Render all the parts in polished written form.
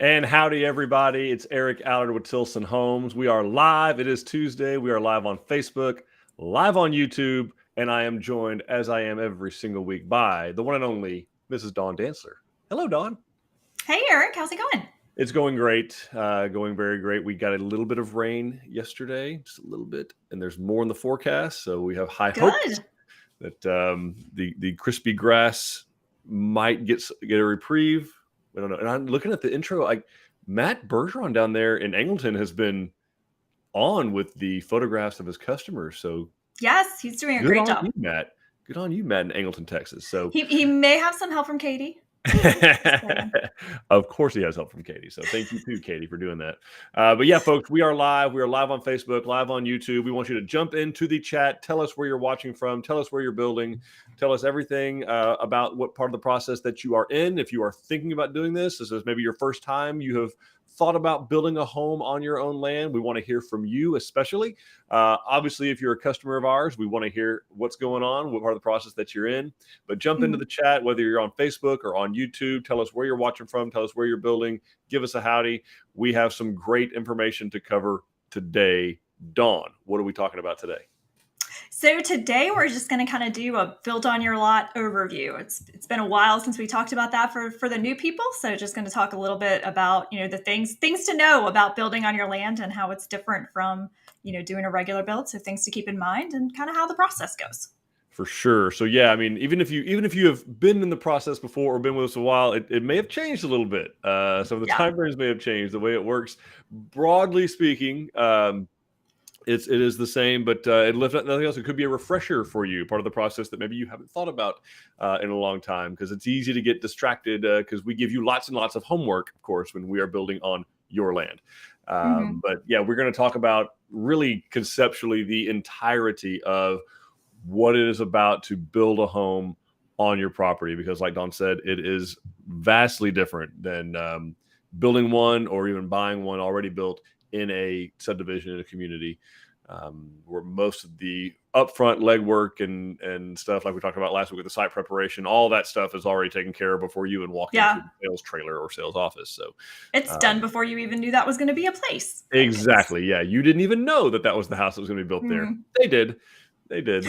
And howdy, everybody. It's Eric Allard with Tilson Homes. We are live. It is Tuesday. We are live on Facebook, live on YouTube, and I am joined, as I am every single week, by the one and only Mrs. Dawn Dancer. Hello, Dawn. Hey, Eric. How's it going? It's going great. Going very great. We got a little bit of rain yesterday, just a little bit, and there's more in the forecast. So we have high hopes that the crispy grass might get a reprieve. I don't know. And I'm looking at the intro, like Matt Bergeron down there in Angleton has been on with the photographs of his customers. So yes, he's doing a great job. You, Matt. Good on you, Matt, in Angleton, Texas. So he may have some help from Katie. Of course he has help from Katie. So thank you too, Katie, for doing that. But yeah, folks, we are live. We are live on Facebook, live on YouTube. We want you to jump into the chat. Tell us where you're watching from. Tell us where you're building. Tell us everything about what part of the process that you are in. If you are thinking about doing this is maybe your first time you have thought about building a home on your own land, we want to hear from you, especially. Obviously, if you're a customer of ours, we want to hear what's going on, what part of the process that you're in. But jump into the chat, whether you're on Facebook or on YouTube. Tell us where you're watching from. Tell us where you're building. Give us a howdy. We have some great information to cover today. Dawn, what are we talking about today? So today we're just going to kind of do a build on your lot overview. It's been a while since we talked about that for the new people. So just going to talk a little bit about, the things to know about building on your land and how it's different from, doing a regular build. So things to keep in mind and kind of how the process goes. For sure. So yeah, I mean, even if you have been in the process before or been with us a while, it may have changed a little bit. Some of the time frames may have changed, the way it works. Broadly speaking, it is the same, but nothing else. It could be a refresher for you, part of the process that maybe you haven't thought about in a long time, because it's easy to get distracted because we give you lots and lots of homework, of course, when we are building on your land. But yeah, we're going to talk about really conceptually the entirety of what it is about to build a home on your property, because like Dawn said, it is vastly different than building one or even buying one already built in a subdivision in a community, where most of the upfront legwork and stuff, like we talked about last week with the site preparation, all that stuff is already taken care of before you even walk into the sales trailer or sales office. So it's done before you even knew that was going to be a place. Exactly. Yeah. You didn't even know that was the house that was going to be built there. They did.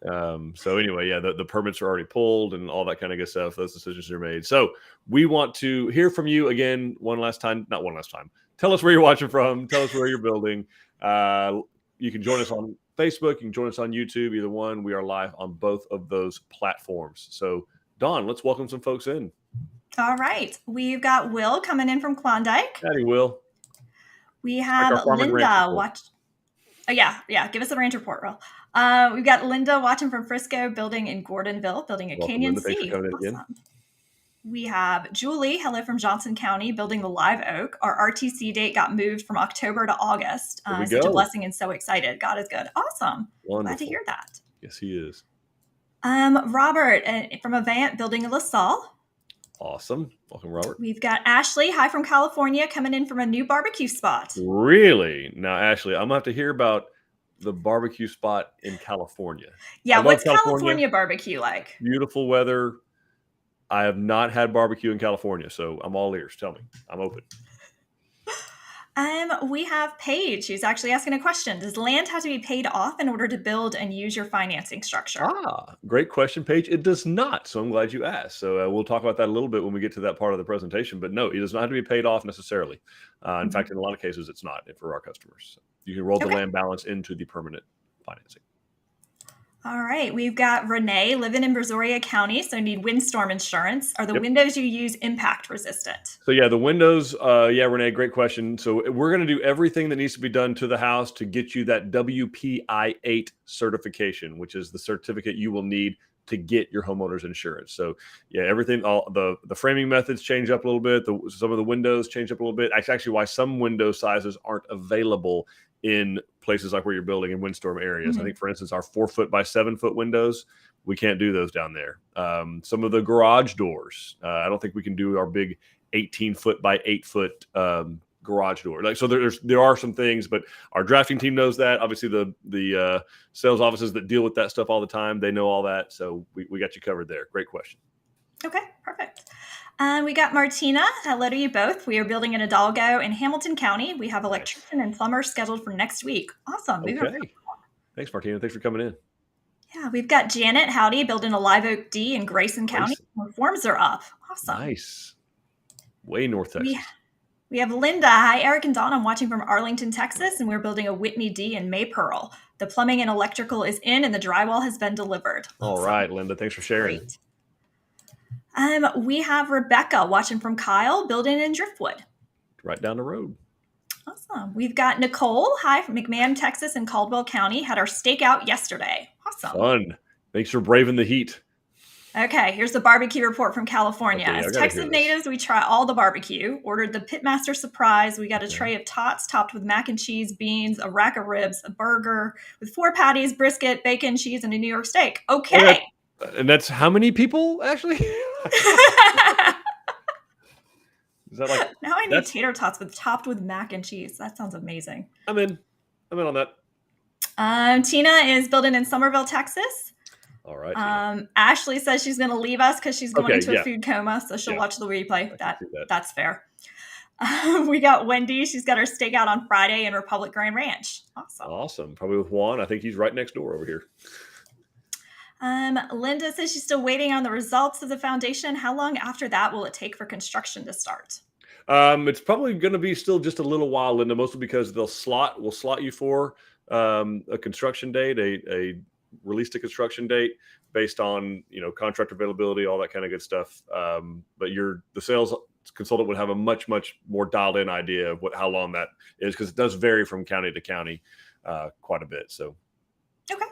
So anyway, yeah, the permits are already pulled and all that kind of good stuff. Those decisions are made. So we want to hear from you again, not one last time. Tell us where you're watching from. Tell us where you're building. You can join us on Facebook. You can join us on YouTube. Either one. We are live on both of those platforms. So, Dawn, let's welcome some folks in. All right. We've got Will coming in from Klondike. Howdy, Will. We have Linda watch. Oh, yeah. Give us a range report, Will. We've got Linda watching from Frisco, building in Gordonville, building a Canyon C. Awesome. We have Julie, hello from Johnson County, building the Live Oak. Our RTC date got moved from October to August. Such a blessing and so excited. God is good. Awesome. Wonderful. Glad to hear that. Yes, he is. Robert from Avant, building a LaSalle. Awesome. Welcome, Robert. We've got Ashley, hi from California, coming in from a new barbecue spot. Really? Now, Ashley, I'm going to have to hear about the barbecue spot in California. Yeah, what's California barbecue like? Beautiful weather. I have not had barbecue in California, so I'm all ears. Tell me. I'm open. We have Paige, who's actually asking a question. Does land have to be paid off in order to build and use your financing structure? Great question, Paige. It does not. So I'm glad you asked. So we'll talk about that a little bit when we get to that part of the presentation. But no, it does not have to be paid off necessarily. In fact, in a lot of cases, it's not for our customers. So you can roll the land balance into the permanent financing. All right. We've got Renee living in Brazoria County, so need windstorm insurance. Are the windows you use impact resistant? So yeah, the windows, Renee, great question. So we're going to do everything that needs to be done to the house to get you that WPI8 certification, which is the certificate you will need to get your homeowner's insurance. So yeah, everything, all the framing methods change up a little bit. Some of the windows change up a little bit. That's actually why some window sizes aren't available in places like where you're building in windstorm areas. I think, for instance, our 4 foot by 7 foot windows, we can't do those down there. Some of the garage doors, I don't think we can do our big 18 foot by 8 foot garage door. Like, so there are some things, but our drafting team knows that. Obviously, the sales offices that deal with that stuff all the time, they know all that. So we got you covered there. Great question. Okay, perfect. We got Martina. Hello to you both. We are building in Hidalgo in Hamilton County. We have electrician and plumber scheduled for next week. Awesome. Okay. Thanks, Martina. Thanks for coming in. Yeah, we've got Janet Howdy building a Live Oak D in Grayson County. Forms are up. Awesome. Nice. Way north Texas. We have Linda. Hi, Eric and Dawn. I'm watching from Arlington, Texas, and we're building a Whitney D in Maypearl. The plumbing and electrical is in, and the drywall has been delivered. All right, Linda. Thanks for sharing. Great. We have Rebecca watching from Kyle, building in Driftwood. Right down the road. Awesome. We've got Nicole. Hi, from McMahon, Texas, and Caldwell County. Had our stakeout yesterday. Awesome. Fun. Thanks for braving the heat. Okay, here's the barbecue report from California. Okay, As Texas natives, we try all the barbecue. Ordered the Pitmaster Surprise. We got a tray of tots topped with mac and cheese, beans, a rack of ribs, a burger with 4 patties, brisket, bacon, cheese, and a New York steak. Okay. And that's how many people, actually? Is that like? Now I need tater tots topped with mac and cheese. That sounds amazing. I'm in on that. Tina is building in Somerville, Texas. All right. Ashley says she's going to leave us because she's going into a food coma, so she'll watch the replay. That's fair. We got Wendy. She's got her stakeout on Friday in Republic Grand Ranch. Awesome. Probably with Juan. I think he's right next door over here. Linda says she's still waiting on the results of the foundation. How long after that will it take for construction to start? It's probably going to be still just a little while, Linda, mostly because we'll slot you for a construction date, a release to construction date based on, contractor availability, all that kind of good stuff. But the sales consultant would have a much, much more dialed in idea of how long that is, because it does vary from county to county quite a bit. So. Okay.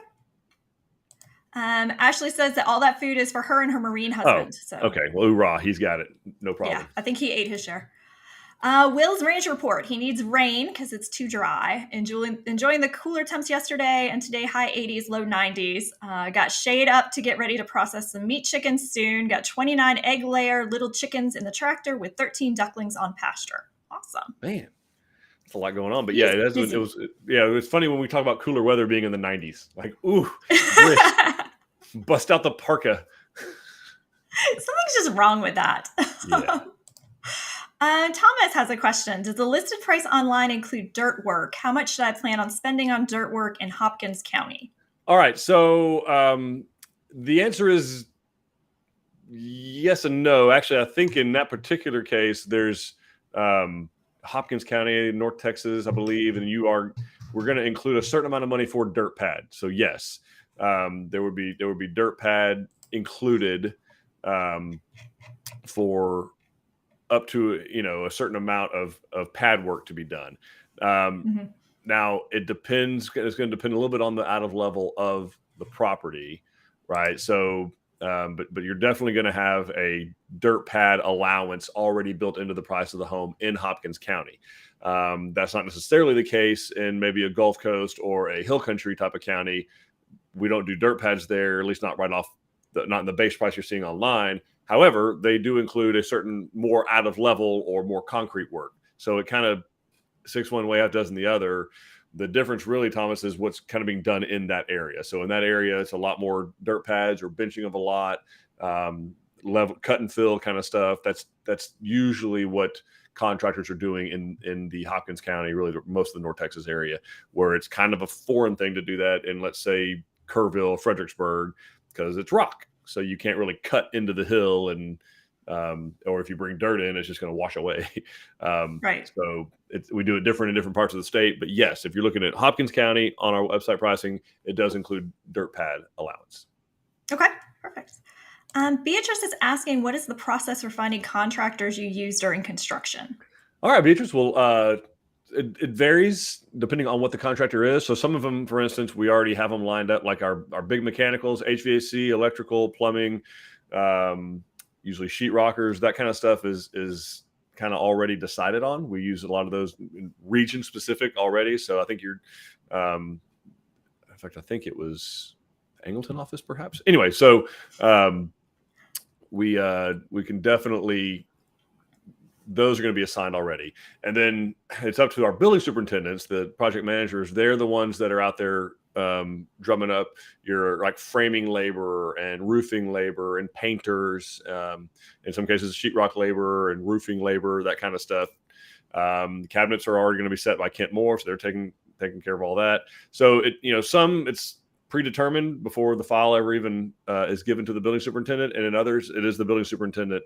Ashley says that all that food is for her and her Marine husband. So. Okay. Well, hoorah. He's got it. No problem. Yeah, I think he ate his share. Will's range report. He needs rain because it's too dry. Enjoying the cooler temps yesterday, and today high 80s, low 90s. Got shade up to get ready to process some meat chickens soon. Got 29 egg layer little chickens in the tractor with 13 ducklings on pasture. Awesome. Man, that's a lot going on. But yeah, it was funny when we talk about cooler weather being in the 90s. Like, ooh, bust out the parka. Something's just wrong with that. Yeah. Thomas has a question. Does the listed price online include dirt work? How much should I plan on spending on dirt work in Hopkins County? All right. So the answer is yes and no. Actually, I think in that particular case, there's Hopkins County, North Texas, I believe, and we're going to include a certain amount of money for dirt pad. So yes, there would be dirt pad included for up to a certain amount of pad work to be done. Now it depends. It's going to depend a little bit on the out of level of the property, right? So, but you're definitely going to have a dirt pad allowance already built into the price of the home in Hopkins County. That's not necessarily the case in maybe a Gulf Coast or a hill country type of county. We don't do dirt pads there, at least not right off, not in the base price you're seeing online. However, they do include a certain more out of level or more concrete work. So it kind of 6 one way, half dozen the other. The difference really, Thomas, is what's kind of being done in that area. So in that area, it's a lot more dirt pads or benching of a lot, level cut and fill kind of stuff. That's usually what contractors are doing in the Hopkins County, really most of the North Texas area, where it's kind of a foreign thing to do that in, let's say, Kerrville, Fredericksburg, because it's rock. So you can't really cut into the hill and, Or if you bring dirt in, it's just going to wash away. Right. So we do it different in different parts of the state. But yes, if you're looking at Hopkins County on our website pricing, it does include dirt pad allowance. Okay, perfect. Beatrice is asking, what is the process for finding contractors you use during construction? All right, Beatrice. Well, it varies depending on what the contractor is. So some of them, for instance, we already have them lined up, like our big mechanicals, HVAC, electrical, plumbing, usually sheetrockers, that kind of stuff is kind of already decided on. We use a lot of those region specific already. So I think in fact, I think it was Angleton office, perhaps. Anyway, so we can definitely, those are going to be assigned already. And then it's up to our building superintendents, the project managers. They're the ones that are out there drumming up your like framing labor and roofing labor and painters, in some cases sheetrock labor and roofing labor, that kind of stuff. The cabinets are already going to be set by Kent Moore, so they're taking care of all that. So some it's predetermined before the file ever even is given to the building superintendent, and in others it is the building superintendent.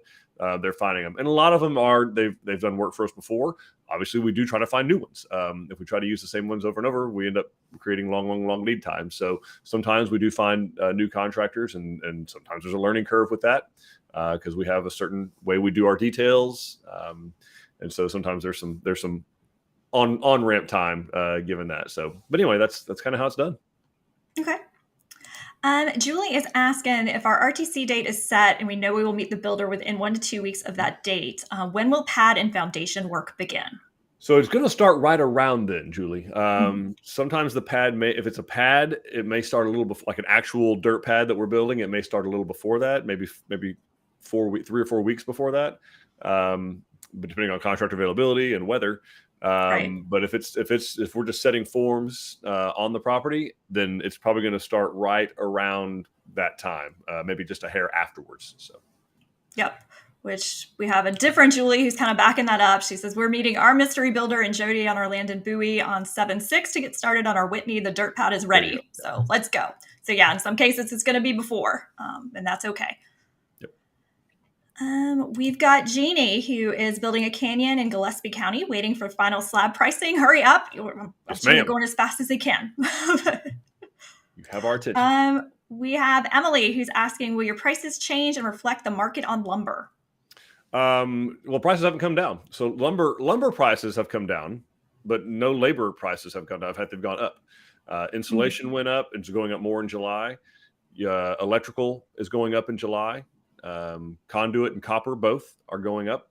They're finding them, and a lot of them are they've done work for us before. Obviously, we do try to find new ones. If we try to use the same ones over and over, we end up creating long lead times. So sometimes we do find new contractors, and sometimes there's a learning curve with that because we have a certain way we do our details, and so sometimes there's some on ramp time given that. So, but anyway, that's kind of how it's done. Okay. Julie is asking, if our RTC date is set and we know we will meet the builder within 1 to 2 weeks of that date, when will pad and foundation work begin? So it's going to start right around then, Julie. Sometimes the pad if it's a pad, it may start a little before, like an actual dirt pad that we're building. It may start a little before that, maybe 3 or 4 weeks before that, but depending on contract availability and weather. Right. But if we're just setting forms on the property, then it's probably going to start right around that time, maybe just a hair afterwards. So, yep. Which we have a different Julie who's kind of backing that up. She says, we're meeting our mystery builder and Jody on our land in Bowie on 7/6 to get started on our Whitney. The dirt pad is ready. So let's go. So yeah, in some cases it's going to be before, and that's okay. We've got Jeannie, who is building a canyon in Gillespie County, waiting for final slab pricing. Hurry up. Yes, they're going as fast as they can. You have our attention. We have Emily, who's asking, will your prices change and reflect the market on lumber? Well, prices haven't come down. So lumber prices have come down, but no labor prices have come down. In fact, they've gone up. Insulation went up. It's going up more in July. Electrical is going up in July. Conduit and copper both are going up.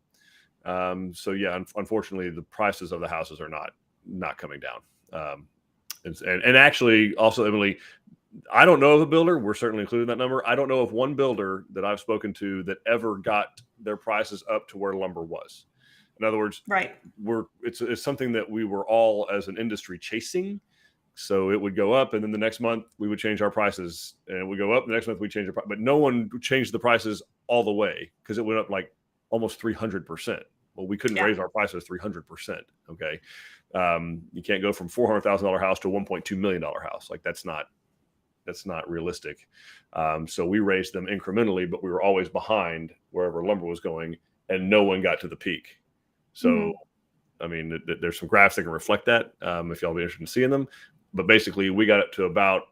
So yeah, unfortunately, the prices of the houses are not coming down. And actually, also, Emily, I don't know of a builder. We're certainly including that number. I don't know of one builder that I've spoken to that ever got their prices up to where lumber was. In other words, right? It's something that we were all as an industry chasing. So it would go up, and then the next month we would change our prices, and it would go up. The next month we change our price, but no one changed the prices all the way because it went up like almost 300%. Well, we couldn't raise our prices 300%. Okay, you can't go from $400,000 house to a $1.2 million house. Like that's not realistic. So we raised them incrementally, but we were always behind wherever lumber was going, and no one got to the peak. So, I mean, there's some graphs that can reflect that if y'all be interested in seeing them. But basically, we got up to about,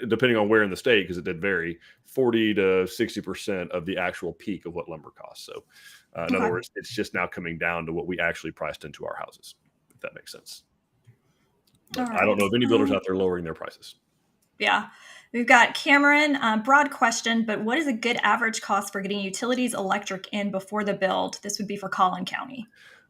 depending on where in the state, because it did vary, 40 to 60% of the actual peak of what lumber costs. So, in other words, it's just now coming down to what we actually priced into our houses, if that makes sense. Right. I don't know of any builders out there lowering their prices. Yeah. We've got Cameron, broad question, but what is a good average cost for getting utilities electric in before the build? This would be for Collin County.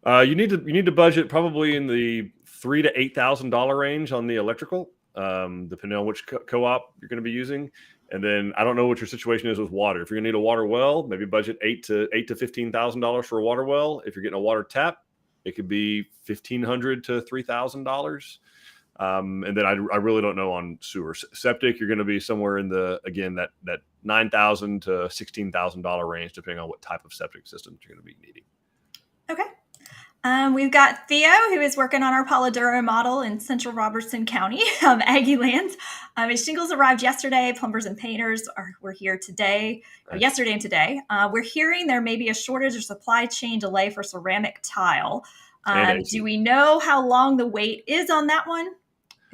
You need to budget probably in the $3,000 to $8,000 range on the electrical, depending on which co-op you're going to be using. And then I don't know what your situation is with water. If you're going to need a water well, maybe budget $8,000 to $15,000 for a water well. If you're getting a water tap, it could be $1,500 to $3,000. And then I really don't know on sewer. Septic, you're going to be somewhere in that $9,000 to $16,000 range, depending on what type of septic system you're going to be needing. Okay. We've got Theo, who is working on our Polidoro model in central Robertson County, Aggie Lands. His shingles arrived yesterday. Plumbers and painters were here today, yesterday and today. We're hearing there may be a shortage or supply chain delay for ceramic tile. Do we know how long the wait is on that one?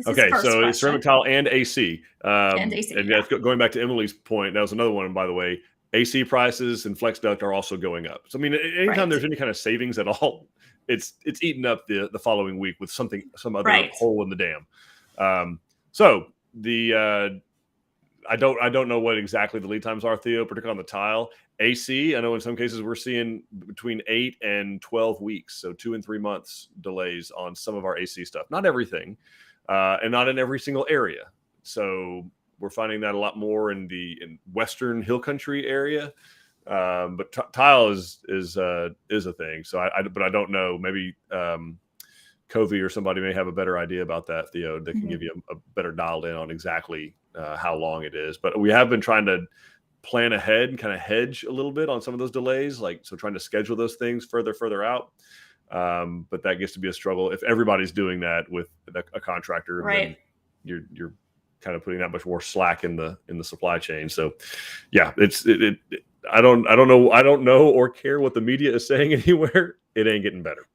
Okay, so it's ceramic tile and AC. And AC. And yeah, going back to Emily's point, that was another one, by the way. AC prices and flex duct are also going up. So I mean, anytime there's any kind of savings at all, it's eaten up the following week with some other hole in the dam. So the I don't know what exactly the lead times are, Theo, particularly on the tile. AC, I know in some cases we're seeing between 8 and 12 weeks, so 2 and 3 months delays on some of our AC stuff. Not everything, and not in every single area. So we're finding that a lot more in Western Hill Country area. But tile is a thing. So but I don't know. Maybe Covey or somebody may have a better idea about that, Theo. They can give you a better dialed in on exactly how long it is. But we have been trying to plan ahead and kind of hedge a little bit on some of those delays, so trying to schedule those things further out. But that gets to be a struggle if everybody's doing that with a contractor. Right. Then you're kind of putting that much more slack in the supply chain. So yeah, I don't know or care what the media is saying anywhere. It ain't getting better.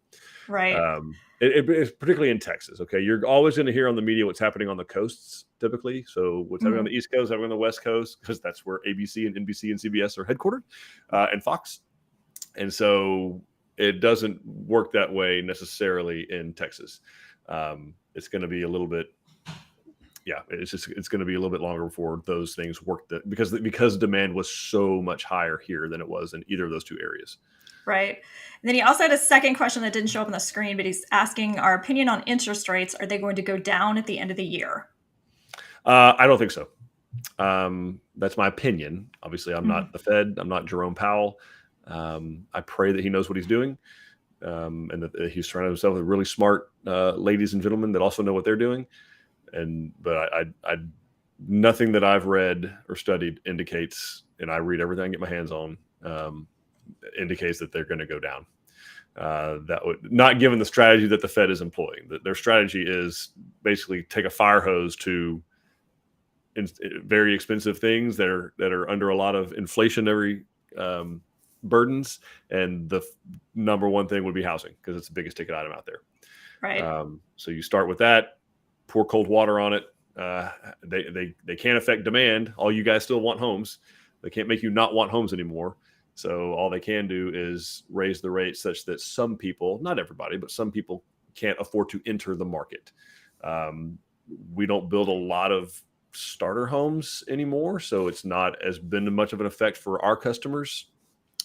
Right. It's particularly in Texas. Okay. You're always going to hear on the media what's happening on the coasts typically. So what's happening on the East Coast, happening on the West Coast, because that's where ABC and NBC and CBS are headquartered, and Fox. And so it doesn't work that way necessarily in Texas. It's going to be a little bit, it's going to be a little bit longer before those things work because demand was so much higher here than it was in either of those two areas. Right. And then he also had a second question that didn't show up on the screen, but he's asking our opinion on interest rates. Are they going to go down at the end of the year? I don't think so. That's my opinion. Obviously, I'm not the Fed. I'm not Jerome Powell. I pray that he knows what he's doing, and that he's surrounded himself with really smart ladies and gentlemen that also know what they're doing. But I nothing that I've read or studied indicates, and I read everything I get my hands on, indicates that they're going to go down. That would not given the strategy that the Fed is employing. Their strategy is basically take a fire hose to very expensive things that are under a lot of inflationary burdens, and the number one thing would be housing because it's the biggest ticket item out there. Right. So you start with that, pour cold water on it. They can't affect demand. All you guys still want homes. They can't make you not want homes anymore. So all they can do is raise the rate such that some people, not everybody, but some people can't afford to enter the market. We don't build a lot of starter homes anymore, so it's not as been much of an effect for our customers.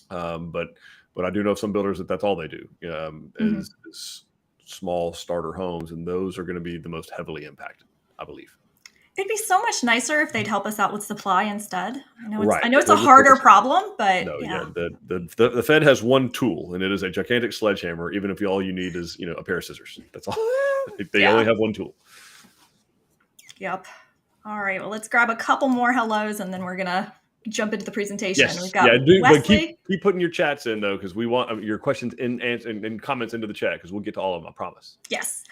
But I do know some builders that's all they do is small starter homes, and those are going to be the most heavily impacted, I believe. It'd be so much nicer if they'd help us out with supply instead. I know it's a harder problem, but the Fed has one tool, and it is a gigantic sledgehammer. Even if all you need is a pair of scissors, that's all. They only have one tool. Yep. All right. Well, let's grab a couple more hellos, and then we're gonna jump into the presentation. Yes. We've got Wesley. But keep putting your chats in though, because we want your questions and comments into the chat, because we'll get to all of them. I promise. Yes.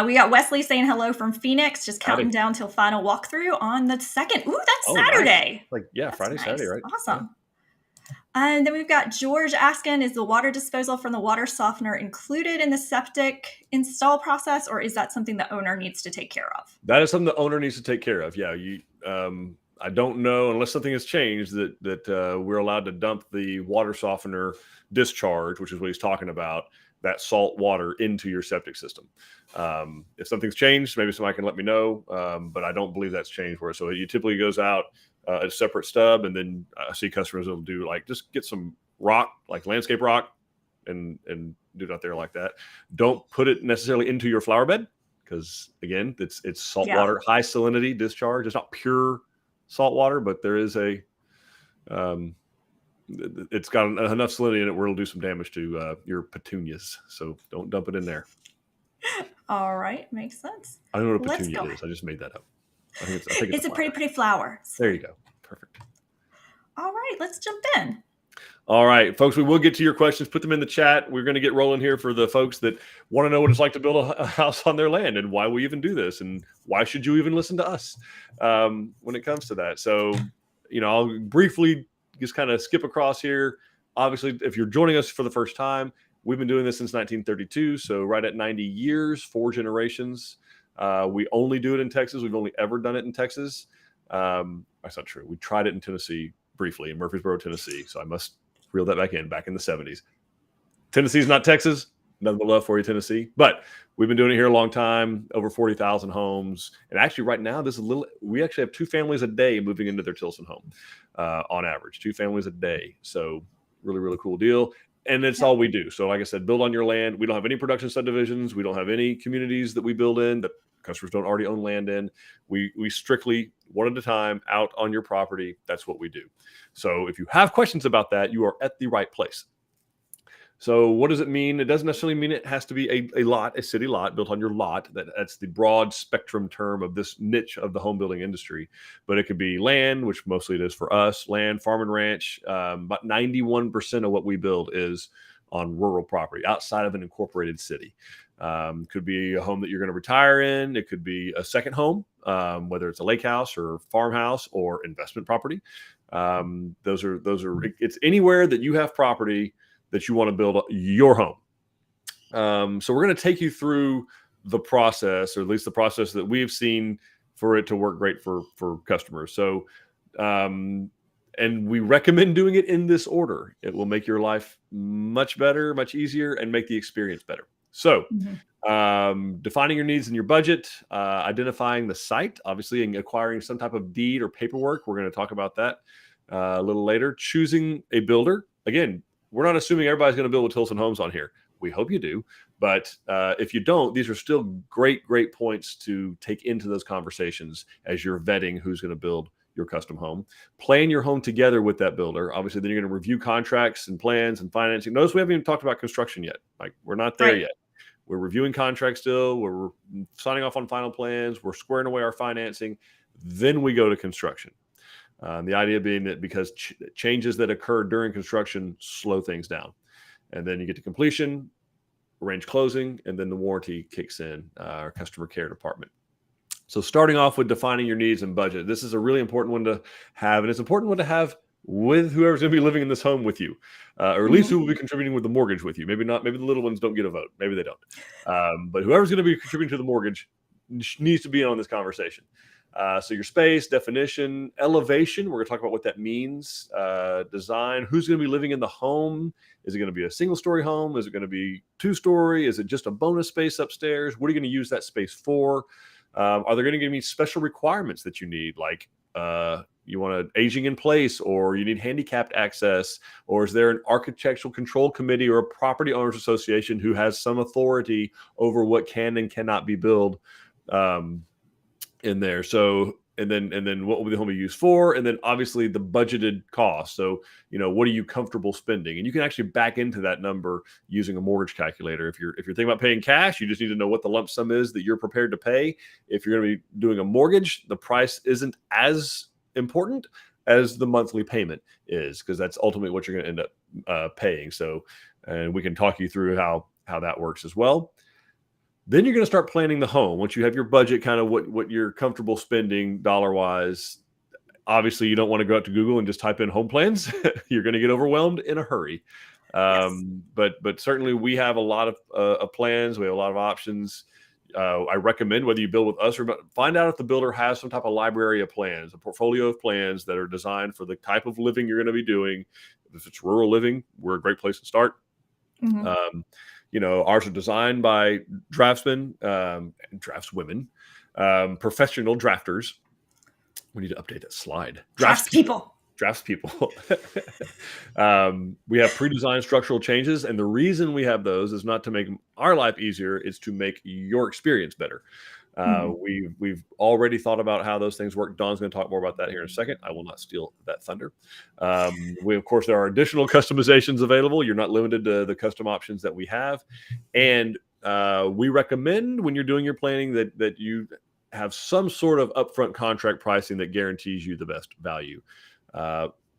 We got Wesley saying hello from Phoenix, just counting down till final walkthrough on the 2nd. Ooh, that's Saturday. Nice. That's Friday, nice. Saturday, right? Awesome. Yeah. And then we've got George asking, is the water disposal from the water softener included in the septic install process, or is that something the owner needs to take care of? That is something the owner needs to take care of. Yeah. I don't know, unless something has changed, that we're allowed to dump the water softener discharge, which is what he's talking about, that salt water into your septic system. If something's changed, maybe somebody can let me know, but I don't believe that's changed for us. So it typically goes out a separate stub, and then I see customers will do just get some rock, like landscape rock, and do it out there like that. Don't put it necessarily into your flower bed, because again, it's salt water, high salinity discharge. It's not pure salt water, but there is it's got enough salinity in it where it'll do some damage to your petunias. So don't dump it in there. All right. Makes sense. I don't know what a petunia is. I just made that up. I think it's a pretty flower. There you go. Perfect. All right. Let's jump in. All right, folks, we will get to your questions. Put them in the chat. We're going to get rolling here for the folks that want to know what it's like to build a house on their land and why we even do this and why should you even listen to us when it comes to that. So, I'll briefly just kind of skip across here. Obviously, if you're joining us for the first time, we've been doing this since 1932. So right at 90 years, 4 generations. We only do it in Texas. We've only ever done it in Texas. That's not true. We tried it in Tennessee briefly, in Murfreesboro, Tennessee. So I must reel that back in the 70s. Tennessee's not Texas. Nothing but love for you, Tennessee. But we've been doing it here a long time, over 40,000 homes. And actually right now, we actually have 2 families a day moving into their Tilson home on average, 2 families a day. So really, really cool deal. And it's all we do. So like I said, build on your land. We don't have any production subdivisions. We don't have any communities that we build in that customers don't already own land in. We strictly one at a time out on your property. That's what we do. So if you have questions about that, you are at the right place. So what does it mean? It doesn't necessarily mean it has to be a city lot built on your lot. That's the broad spectrum term of this niche of the home building industry. But it could be land, which mostly it is for us, land, farm and ranch. About 91% of what we build is on rural property outside of an incorporated city. Could be a home that you're going to retire in. It could be a second home, whether it's a lake house or farmhouse or investment property. It's anywhere that you have property that you want to build your home. So we're going to take you through the process, or at least the process that we've seen for it to work great for customers. So, and we recommend doing it in this order. It will make your life much better, much easier, and make the experience better. So defining your needs and your budget, identifying the site, obviously, and acquiring some type of deed or paperwork. We're going to talk about that a little later. Choosing a builder. Again, we're not assuming everybody's going to build with Tilson Homes on here. We hope you do. But if you don't, these are still great points to take into those conversations as you're vetting who's going to build your custom home. Plan your home together with that builder. Obviously, then you're going to review contracts and plans and financing. Notice we haven't even talked about construction yet. Like, we're not there yet. We're reviewing contracts still. We're signing off on final plans. We're squaring away our financing. Then we go to construction. The idea being that because changes that occur during construction slow things down. And then you get to completion, arrange closing, and then the warranty kicks in, our customer care department. So starting off with defining your needs and budget. This is a really important one to have, and it's an important one to have with whoever's going to be living in this home with you, or at least who will be contributing with the mortgage with you. Maybe not. Maybe the little ones don't get a vote. Maybe they don't. But whoever's going to be contributing to the mortgage needs to be in on this conversation. So your space, definition, elevation, we're going to talk about what that means, design, who's going to be living in the home. Is it going to be a single-story home? Is it going to be 2-story? Is it just a bonus space upstairs? What are you going to use that space for? Are there going to be special requirements that you need, like you want an aging in place, or you need handicapped access, or is there an architectural control committee or a property owners association who has some authority over what can and cannot be built in there? So, and then what will the home be used for? And then obviously the budgeted cost. So, what are you comfortable spending? And you can actually back into that number using a mortgage calculator. If you're thinking about paying cash, you just need to know what the lump sum is that you're prepared to pay. If you're going to be doing a mortgage, the price isn't as important as the monthly payment is, because that's ultimately what you're going to end up paying. So, and we can talk you through how that works as well. Then you're going to start planning the home. Once you have your budget, kind of what you're comfortable spending dollar-wise. Obviously, you don't want to go out to Google and just type in home plans. You're going to get overwhelmed in a hurry. Yes. But certainly we have a lot of plans. We have a lot of options. I recommend, whether you build with us or find out if the builder has some type of library of plans, a portfolio of plans that are designed for the type of living you're going to be doing. If it's rural living, we're a great place to start. Mm-hmm. Ours are designed by draftsmen, draftswomen, professional drafters. We need to update that slide. Draftspeople. We have pre-designed structural changes, and the reason we have those is not to make our life easier; it's to make your experience better. We've already thought about how those things work. Dawn's going to talk more about that here in a second. I will not steal that thunder. Of course, there are additional customizations available. You're not limited to the custom options that we have. And we recommend, when you're doing your planning, that you have some sort of upfront contract pricing that guarantees you the best value.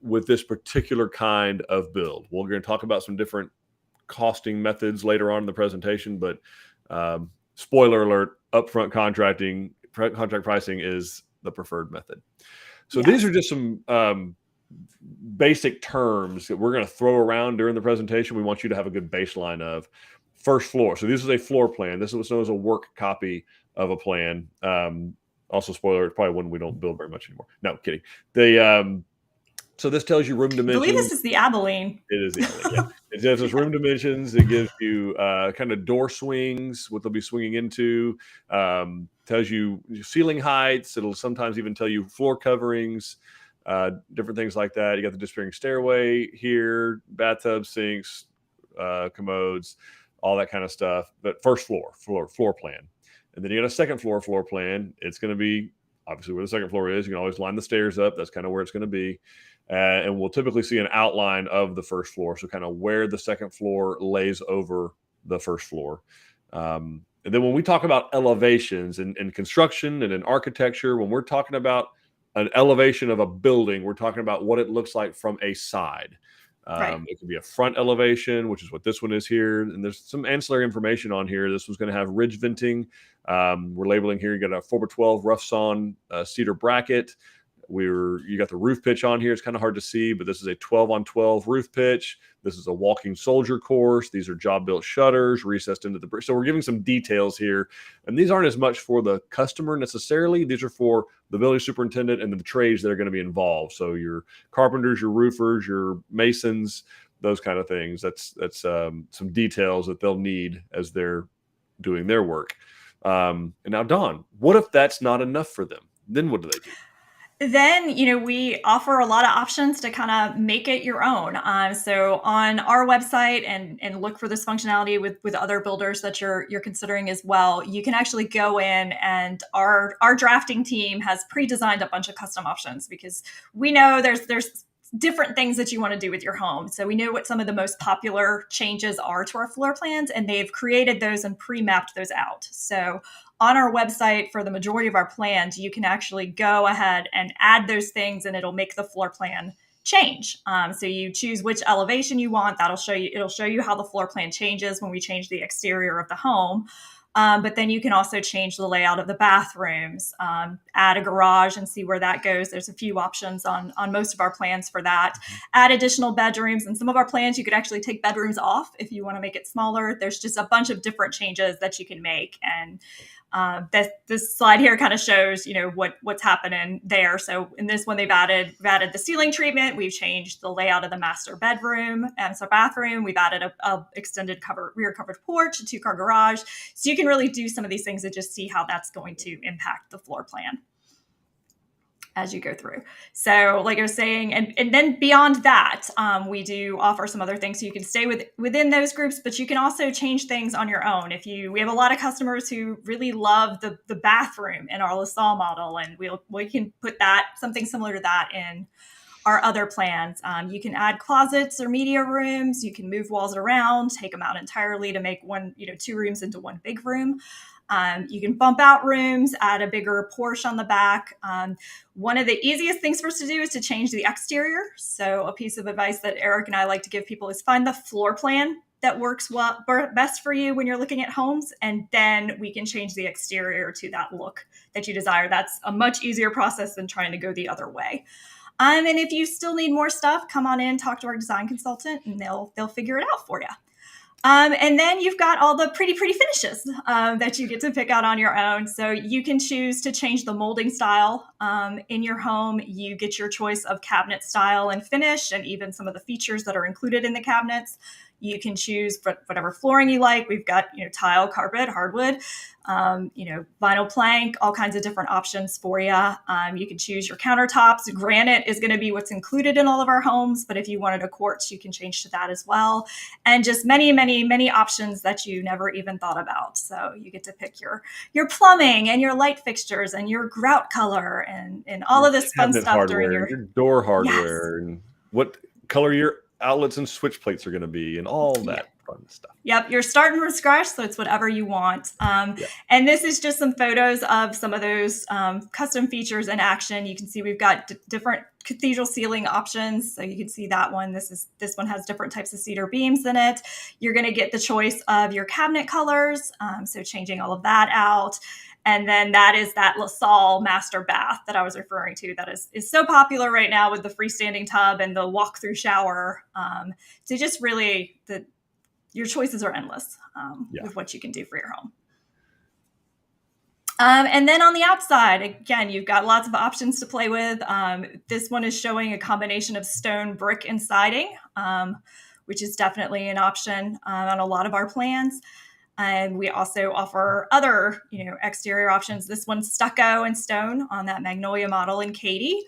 with this particular kind of build. We're going to talk about some different costing methods later on in the presentation, but spoiler alert, upfront contract pricing is the preferred method. So these are just some basic terms that we're going to throw around during the presentation. We want you to have a good baseline of. First floor. So this is a floor plan. This is what's known as a work copy of a plan. Also, spoiler, it's probably one we don't build very much anymore. No, kidding. So this tells you room dimensions. I believe this is the Abilene. It is the Abilene, yeah. It gives us room dimensions. It gives you kind of door swings, what they'll be swinging into. Tells you ceiling heights. It'll sometimes even tell you floor coverings, different things like that. You got the disappearing stairway here, bathtub, sinks, commodes, all that kind of stuff. But first floor plan. And then you got a second floor plan. It's going to be obviously where the second floor is. You can always line the stairs up. That's kind of where it's going to be. And we'll typically see an outline of the first floor. So kind of where the second floor lays over the first floor. And then when we talk about elevations in construction and in architecture, when we're talking about an elevation of a building, we're talking about what it looks like from a side. It could be a front elevation, which is what this one is here. And there's some ancillary information on here. This one's going to have ridge venting. We're labeling here. You got a 4x12 rough sawn cedar bracket. You got the roof pitch on here. It's kind of hard to see, but this is a 12-on-12 roof pitch. This is a walking soldier course. These are job built shutters recessed into the brick. So we're giving some details here, and these aren't as much for the customer necessarily. These are for the building superintendent and the trades that are going to be involved. So your carpenters, your roofers, your masons, those kind of things. That's some details that they'll need as they're doing their work. And now, Dawn, what if that's not enough for them? Then what do they do? Then, we offer a lot of options to kind of make it your own. So on our website and look for this functionality with other builders that you're considering as well, you can actually go in, and our drafting team has pre-designed a bunch of custom options, because we know there's different things that you want to do with your home. So we know what some of the most popular changes are to our floor plans, and they've created those and pre-mapped those out. So on our website, for the majority of our plans, you can actually go ahead and add those things, and it'll make the floor plan change. So you choose which elevation you want. It'll show you how the floor plan changes when we change the exterior of the home. But then you can also change the layout of the bathrooms, add a garage and see where that goes. There's a few options on most of our plans for that. Add additional bedrooms. And some of our plans, you could actually take bedrooms off if you want to make it smaller. There's just a bunch of different changes that you can make. And this slide here kind of shows, what's happening there. So in this one, we've added the ceiling treatment. We've changed the layout of the master bedroom and bathroom. We've added a extended rear covered porch, a 2-car garage. So you can really do some of these things and just see how that's going to impact the floor plan as you go through. So like I was saying, and then beyond that, we do offer some other things. So you can stay within those groups, but you can also change things on your own. We have a lot of customers who really love the bathroom in our LaSalle model, and we can put something similar to that in our other plans. You can add closets or media rooms. You can move walls around, take them out entirely to make 2 rooms into one big room. You can bump out rooms, add a bigger porch on the back. One of the easiest things for us to do is to change the exterior. So a piece of advice that Eric and I like to give people is find the floor plan that works best for you when you're looking at homes, and then we can change the exterior to that look that you desire. That's a much easier process than trying to go the other way. And if you still need more stuff, come on in, talk to our design consultant, and they'll figure it out for you. And then you've got all the pretty finishes that you get to pick out on your own. So you can choose to change the molding style in your home. You get your choice of cabinet style and finish, and even some of the features that are included in the cabinets. You can choose whatever flooring you like. We've got, tile, carpet, hardwood, vinyl plank, all kinds of different options for you. You can choose your countertops. Granite is going to be what's included in all of our homes, but if you wanted a quartz, you can change to that as well. And just many, many, many options that you never even thought about. So you get to pick your plumbing and your light fixtures and your grout color and all of this fun stuff hardware, during your door hardware, and what color your outlets and switch plates are going to be, and all that. fun stuff. Yep, you're starting from scratch, so it's whatever you want. And this is just some photos of some of those custom features in action. You can see we've got different cathedral ceiling options. So you can see that one. This one has different types of cedar beams in it. You're going to get the choice of your cabinet colors, so changing all of that out. And then that is that LaSalle master bath that I was referring to that is so popular right now with the freestanding tub and the walk-through shower. So just really your choices are endless with what you can do for your home. And then on the outside, again, you've got lots of options to play with. This one is showing a combination of stone, brick, and siding, which is definitely an option on a lot of our plans. And we also offer other, exterior options. This one's stucco and stone on that Magnolia model in Katy,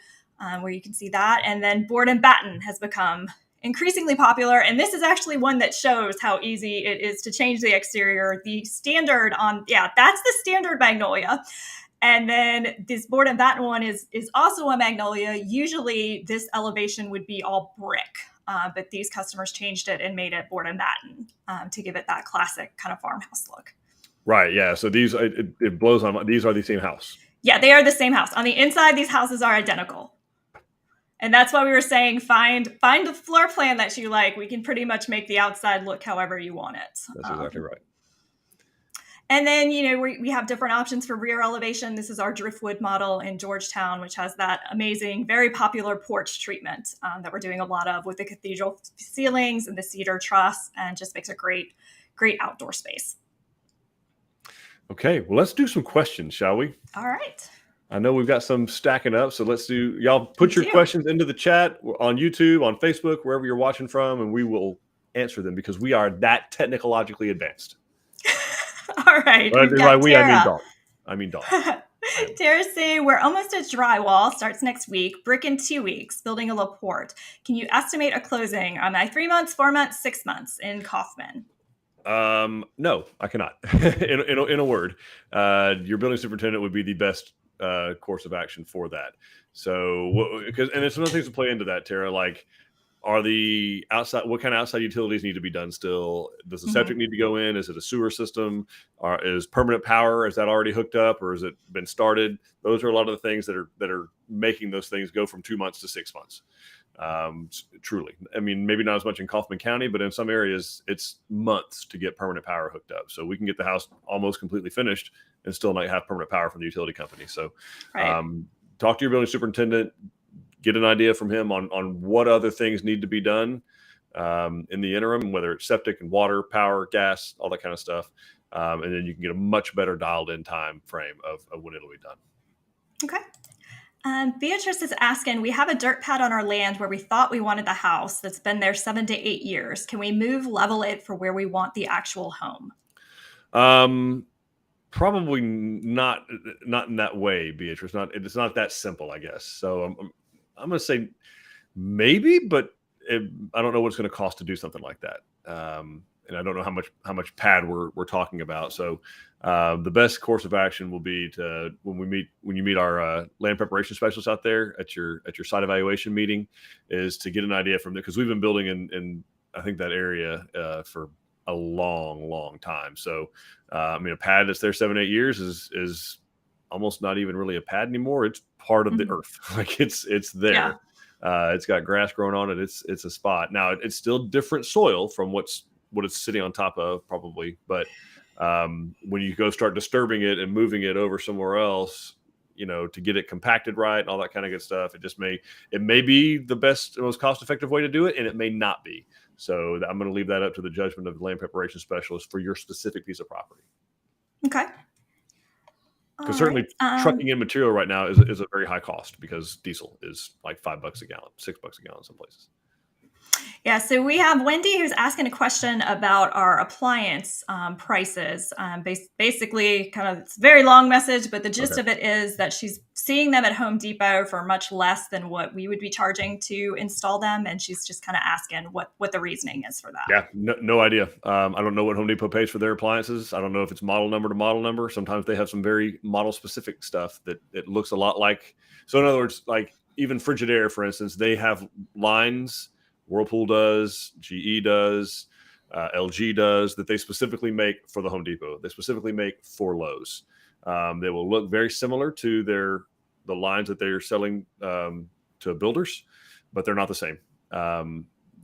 where you can see that. And then board and batten has become increasingly popular. And this is actually one that shows how easy it is to change the exterior. The standard that's the standard Magnolia. And then this board and batten one is also a Magnolia. Usually this elevation would be all brick, but these customers changed it and made it board and batten to give it that classic kind of farmhouse look. Right. Yeah. So these, it blows on. These are the same house. Yeah, they are the same house. On the inside, these houses are identical. And that's why we were saying find the floor plan that you like. We can pretty much make the outside look however you want it. That's exactly right. And then, we have different options for rear elevation. This is our driftwood model in Georgetown, which has that amazing, very popular porch treatment that we're doing a lot of with the cathedral ceilings and the cedar truss, and just makes a great, great outdoor space. Okay, well, let's do some questions, shall we? All right. I know we've got some stacking up, so let's do. Y'all put your questions into the chat on YouTube, on Facebook, wherever you're watching from, and we will answer them because we are that technologically advanced. All right. I mean Dalton. Tara's saying we're almost at drywall. Starts next week. Brick in 2 weeks. Building a LaPorte. Can you estimate a closing? Am I 3 months, 4 months, 6 months in Kaufman? No, I cannot. in a word, your building superintendent would be the best course of action for that. So, and there's some other things to play into that, Tara. Like, are the outside? What kind of outside utilities need to be done still? Does the septic need to go in? Is it a sewer system? Is permanent power? Is that already hooked up, or has it been started? Those are a lot of the things that are making those things go from 2 months to 6 months. Truly, I mean, maybe not as much in Kaufman County, but in some areas it's months to get permanent power hooked up. So we can get the house almost completely finished and still not have permanent power from the utility company. So talk to your building superintendent, get an idea from him on what other things need to be done in the interim, whether it's septic and water, power, gas, all that kind of stuff. And then you can get a much better dialed in time frame of when it'll be done. Okay. Beatrice is asking, we have a dirt pad on our land where we thought we wanted the house that's been there 7 to 8 years. Can we level it for where we want the actual home? Probably not in that way, Beatrice. It's not that simple, I guess. So I'm going to say maybe, but I don't know what it's going to cost to do something like that. And I don't know how much pad we're talking about. So the best course of action will be to when you meet our land preparation specialists out there at your site evaluation meeting, is to get an idea from them, because we've been building in I think that area for a long time. So I mean, a pad that's there 7-8 years is almost not even really a pad anymore. It's part of the earth. Like it's there. Yeah. It's got grass growing on it. It's a spot. Now it's still different soil from what it's sitting on top of, probably. But when you go start disturbing it and moving it over somewhere else, to get it compacted right and all that kind of good stuff, it may be the best, most cost-effective way to do it, and it may not be. So I'm going to leave that up to the judgment of the land preparation specialist for your specific piece of property. Okay. Because certainly trucking in material right now is a very high cost, because diesel is like $5 a gallon, $6 a gallon in some places. Yeah, so we have Wendy who's asking a question about our appliance prices. Basically, it's a very long message, but the gist of it is that she's seeing them at Home Depot for much less than what we would be charging to install them. And she's just kind of asking what the reasoning is for that. Yeah, no idea. I don't know what Home Depot pays for their appliances. I don't know if it's model number to model number. Sometimes they have some very model specific stuff that it looks a lot like. So in other words, like even Frigidaire, for instance, they have lines. Whirlpool does, GE does, LG does, that they specifically make for the Home Depot. They specifically make for Lowe's. They will look very similar to the lines that they are selling to builders, but they're not the same.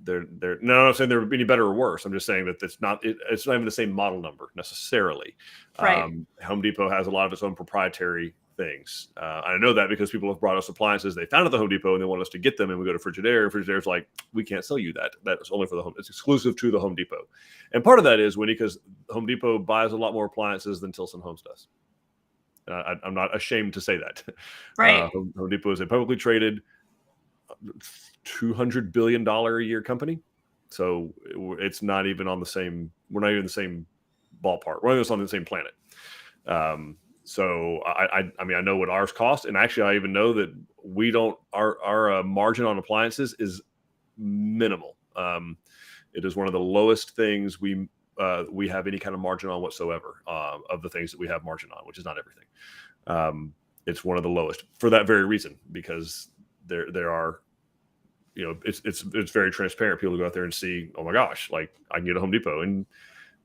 They're no, I'm not saying they're any better or worse. I'm just saying that it's not even the same model number necessarily. Right. Home Depot has a lot of its own proprietary things. I know that because people have brought us appliances they found at the Home Depot and they want us to get them, and we go to Frigidaire. Frigidaire's like, we can't sell you that. That's only for the home. It's exclusive to the Home Depot. And part of that is, Winnie, because Home Depot buys a lot more appliances than Tilson Homes does. I'm not ashamed to say that. Right. Home Depot is a publicly traded $200 billion a year company. So it's not even on the same, we're not even in the same ballpark. We're not even on the same planet. So I mean, I know what ours cost, and actually I even know that we don't, our margin on appliances is minimal. It is one of the lowest things we have any kind of margin on whatsoever, of the things that we have margin on, which is not everything. It's one of the lowest for that very reason, because there are, it's very transparent. People go out there and see, oh my gosh, like I can get a Home Depot, and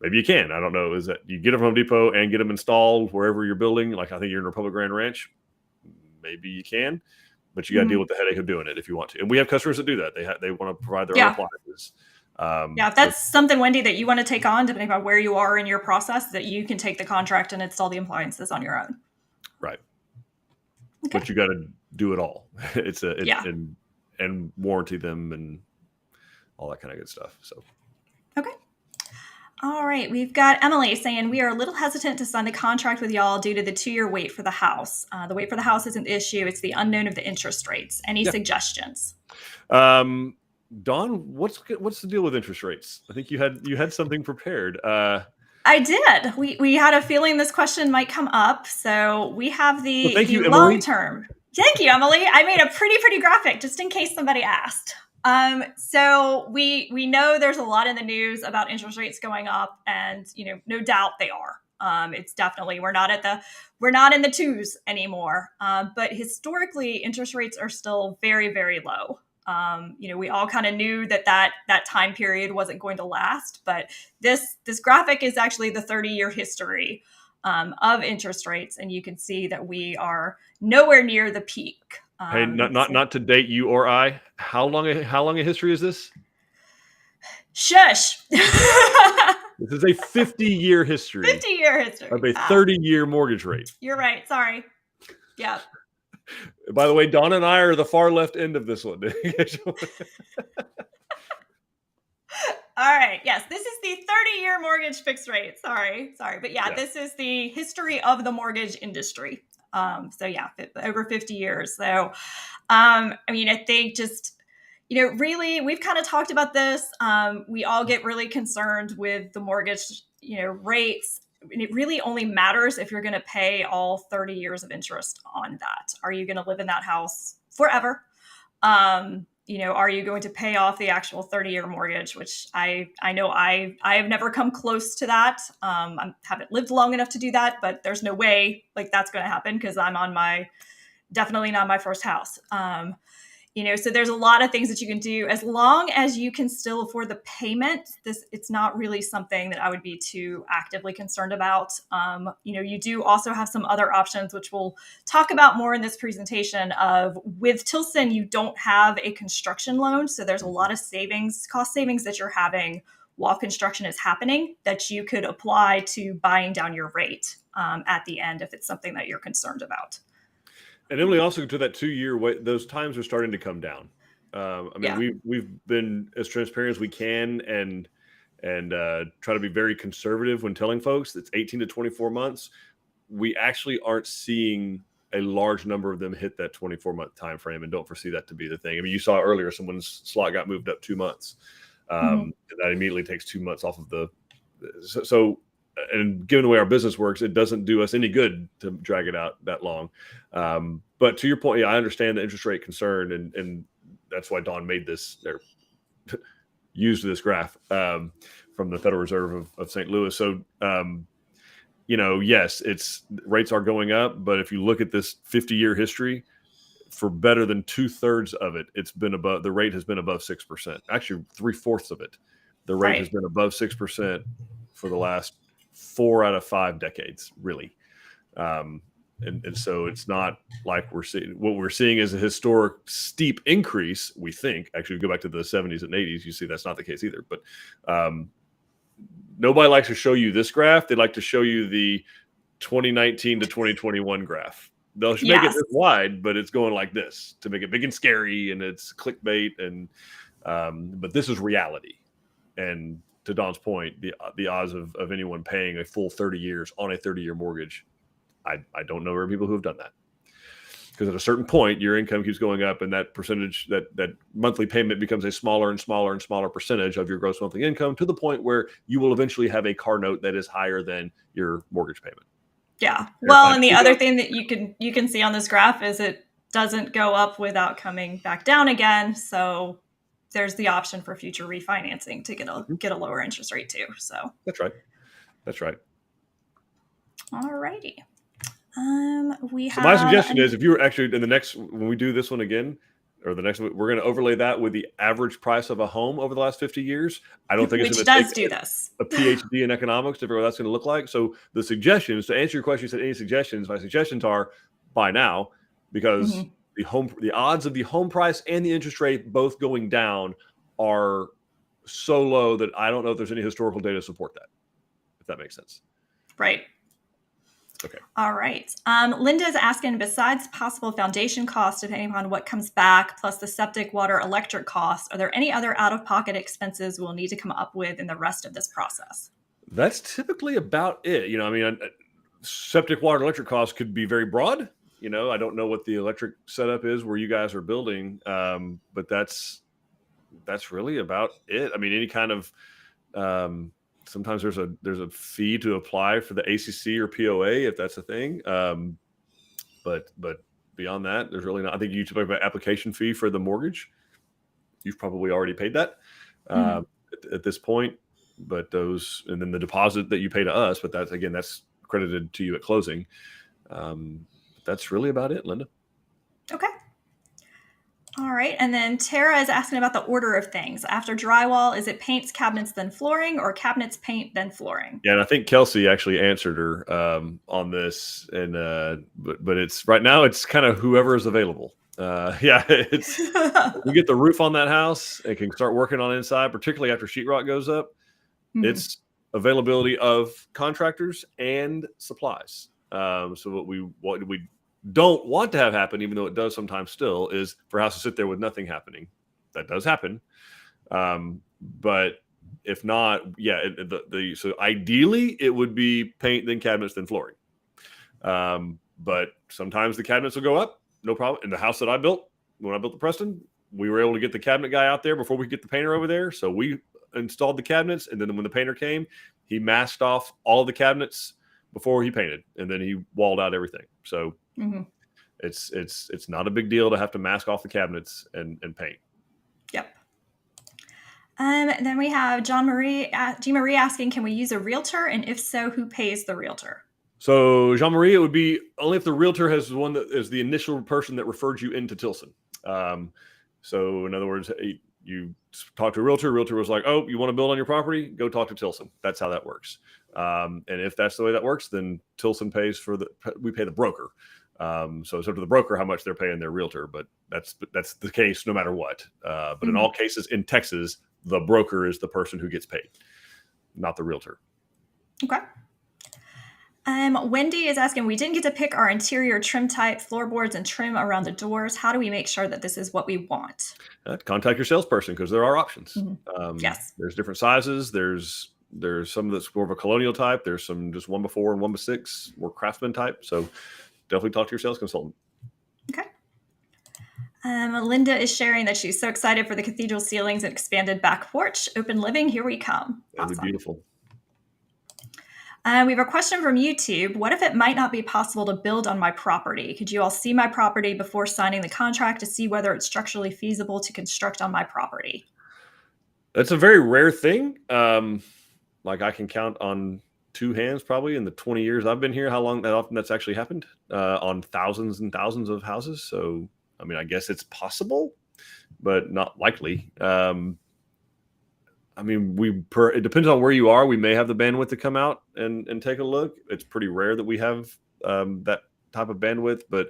maybe you can. I don't know. Is that you get them from Home Depot and get them installed wherever you're building? Like I think you're in Republic Grand Ranch. Maybe you can, but you got to deal with the headache of doing it if you want to. And we have customers that do that. They want to provide their own appliances. If that's something, Wendy, that you want to take on, depending on where you are in your process, that you can take the contract and install the appliances on your own. Right. Okay. But you got to do it all. And warranty them and all that kind of good stuff. So. Okay. All right. We've got Emily saying, we are a little hesitant to sign a contract with y'all due to the 2-year wait for the house. The wait for the house isn't the issue. It's the unknown of the interest rates. Any suggestions? Dawn, what's the deal with interest rates? I think you had something prepared. I did. We had a feeling this question might come up. So we have the long term. Thank you, Emily. I made a pretty graphic just in case somebody asked. So we know there's a lot in the news about interest rates going up, and no doubt they are. It's definitely we're not in the twos anymore. But historically, interest rates are still very, very low. We all kind of knew that time period wasn't going to last, but this graphic is actually the 30-year history of interest rates, and you can see that we are nowhere near the peak. Hey, not to date you or I. How long a history is this? Shush. This is a 50-year history. 50-year history of a 30-year mortgage rate. You're right. Sorry. Yeah. By the way, Donna and I are the far left end of this one. All right. Yes, this is the 30-year mortgage fixed rate. Sorry. But yeah, this is the history of the mortgage industry. So yeah, over 50 years. So, I mean, I think just, really, we've kind of talked about this. We all get really concerned with the mortgage, rates. And it really only matters if you're going to pay all 30 years of interest on that. Are you going to live in that house forever? Are you going to pay off the actual 30-year mortgage, which I know I have never come close to that. I haven't lived long enough to do that, but there's no way like that's going to happen because I'm definitely not my first house. So there's a lot of things that you can do as long as you can still afford the payment. It's not really something that I would be too actively concerned about. You do also have some other options, which we'll talk about more in this presentation with Tilson, you don't have a construction loan. So there's a lot of cost savings that you're having while construction is happening that you could apply to buying down your rate at the end if it's something that you're concerned about. And Emily, also to that 2-year wait, those times are starting to come down. We've been as transparent as we can and try to be very conservative when telling folks it's 18 to 24 months. We actually aren't seeing a large number of them hit that 24-month time frame, and don't foresee that to be the thing. I mean, you saw earlier someone's slot got moved up 2 months. That immediately takes 2 months off of the so. And given the way our business works, it doesn't do us any good to drag it out that long. But to your point, I understand the interest rate concern, and that's why Dawn made this or used this graph from the Federal Reserve of St. Louis. So, yes, rates are going up, but if you look at this 50-year history, for better than 2/3 of it, the rate has been above 6%. Actually, 3/4 of it. The rate has been above 6% for the last 4 out of 5 decades, really. And so it's not like what we're seeing is a historic steep increase. We think, actually, if you go back to the 70s and 80s, you see that's not the case either. But nobody likes to show you this graph. They like to show you the 2019 to 2021 graph. They'll make it this wide, but it's going like this to make it big and scary, and it's clickbait. And but this is reality. And to Don's point, the odds of anyone paying a full 30 years on a 30-year mortgage, I don't know very people who have done that. Because at a certain point, your income keeps going up, and that percentage, that monthly payment becomes a smaller and smaller and smaller percentage of your gross monthly income, to the point where you will eventually have a car note that is higher than your mortgage payment. Yeah. Well, and the other thing that you can see on this graph is it doesn't go up without coming back down again. So there's the option for future refinancing to get a lower interest rate too. So that's right. All righty. So my suggestion is, if you were actually in the next, when we do this one again, or the next one, we're going to overlay that with the average price of a home over the last 50 years. I don't think it's going to take a PhD in economics to figure out what that's going to look like. So the suggestions, to answer your question, you said any suggestions. My suggestions are buy now, because the odds of the home price and the interest rate both going down are so low that I don't know if there's any historical data to support that, if that makes sense. Right. Okay. All right. Linda is asking, besides possible foundation costs, depending upon what comes back, plus the septic, water, electric costs, are there any other out-of-pocket expenses we'll need to come up with in the rest of this process? That's typically about it. Septic, water, electric costs could be very broad. I don't know what the electric setup is where you guys are building, but that's really about it. I mean, any kind of sometimes there's a fee to apply for the ACC or POA, if that's a thing. But beyond that, there's really not. I think you talk about application fee for the mortgage. You've probably already paid that at this point. But those, and then the deposit that you pay to us, but that's credited to you at closing. That's really about it, Linda. Okay. All right. And then Tara is asking about the order of things. After drywall, is it paints, cabinets, then flooring, or cabinets, paint, then flooring? Yeah, and I think Kelsey actually answered her on this. And but it's right now, it's kind of whoever is available. It's we get the roof on that house and can start working on inside, particularly after sheetrock goes up. It's availability of contractors and supplies. So what we don't want to have happen, even though it does sometimes still, is for a house to sit there with nothing happening. That does happen. But if not, so ideally it would be paint, then cabinets, then flooring. But sometimes the cabinets will go up, no problem. In the house that I built, when I built the Preston, we were able to get the cabinet guy out there before we get the painter over there. So we installed the cabinets, and then when the painter came, he masked off all of the cabinets before he painted, and then he walled out everything. So it's not a big deal to have to mask off the cabinets and paint. Yep. Then we have Jean Marie asking, can we use a realtor? And if so, who pays the realtor? So Jean Marie, it would be only if the realtor has one that is the initial person that referred you into Tilson. So in other words, you talk to a realtor was like, oh, you want to build on your property? Go talk to Tilson. That's how that works. And if that's the way that works, then Tilson pays we pay the broker. So it's up to the broker how much they're paying their realtor, but that's the case no matter what. But in all cases in Texas, the broker is the person who gets paid, not the realtor. Okay. Wendy is asking, we didn't get to pick our interior trim type, floorboards, and trim around the doors. How do we make sure that this is what we want? Contact your salesperson, because there are options. Yes. There's different sizes. There's some that's more of a colonial type. There's some just 1x4 and 1x6, more craftsman type. So definitely talk to your sales consultant. Okay. Linda is sharing that she's so excited for the cathedral ceilings and expanded back porch. Open living, here we come. That'd be beautiful. We have a question from YouTube. What if it might not be possible to build on my property? Could you all see my property before signing the contract to see whether it's structurally feasible to construct on my property? That's a very rare thing. Like I can count on two hands probably in the 20 years I've been here, how often that's actually happened on thousands and thousands of houses. So, I mean, I guess it's possible, but not likely. I mean, it depends on where you are. We may have the bandwidth to come out and take a look. It's pretty rare that we have that type of bandwidth. But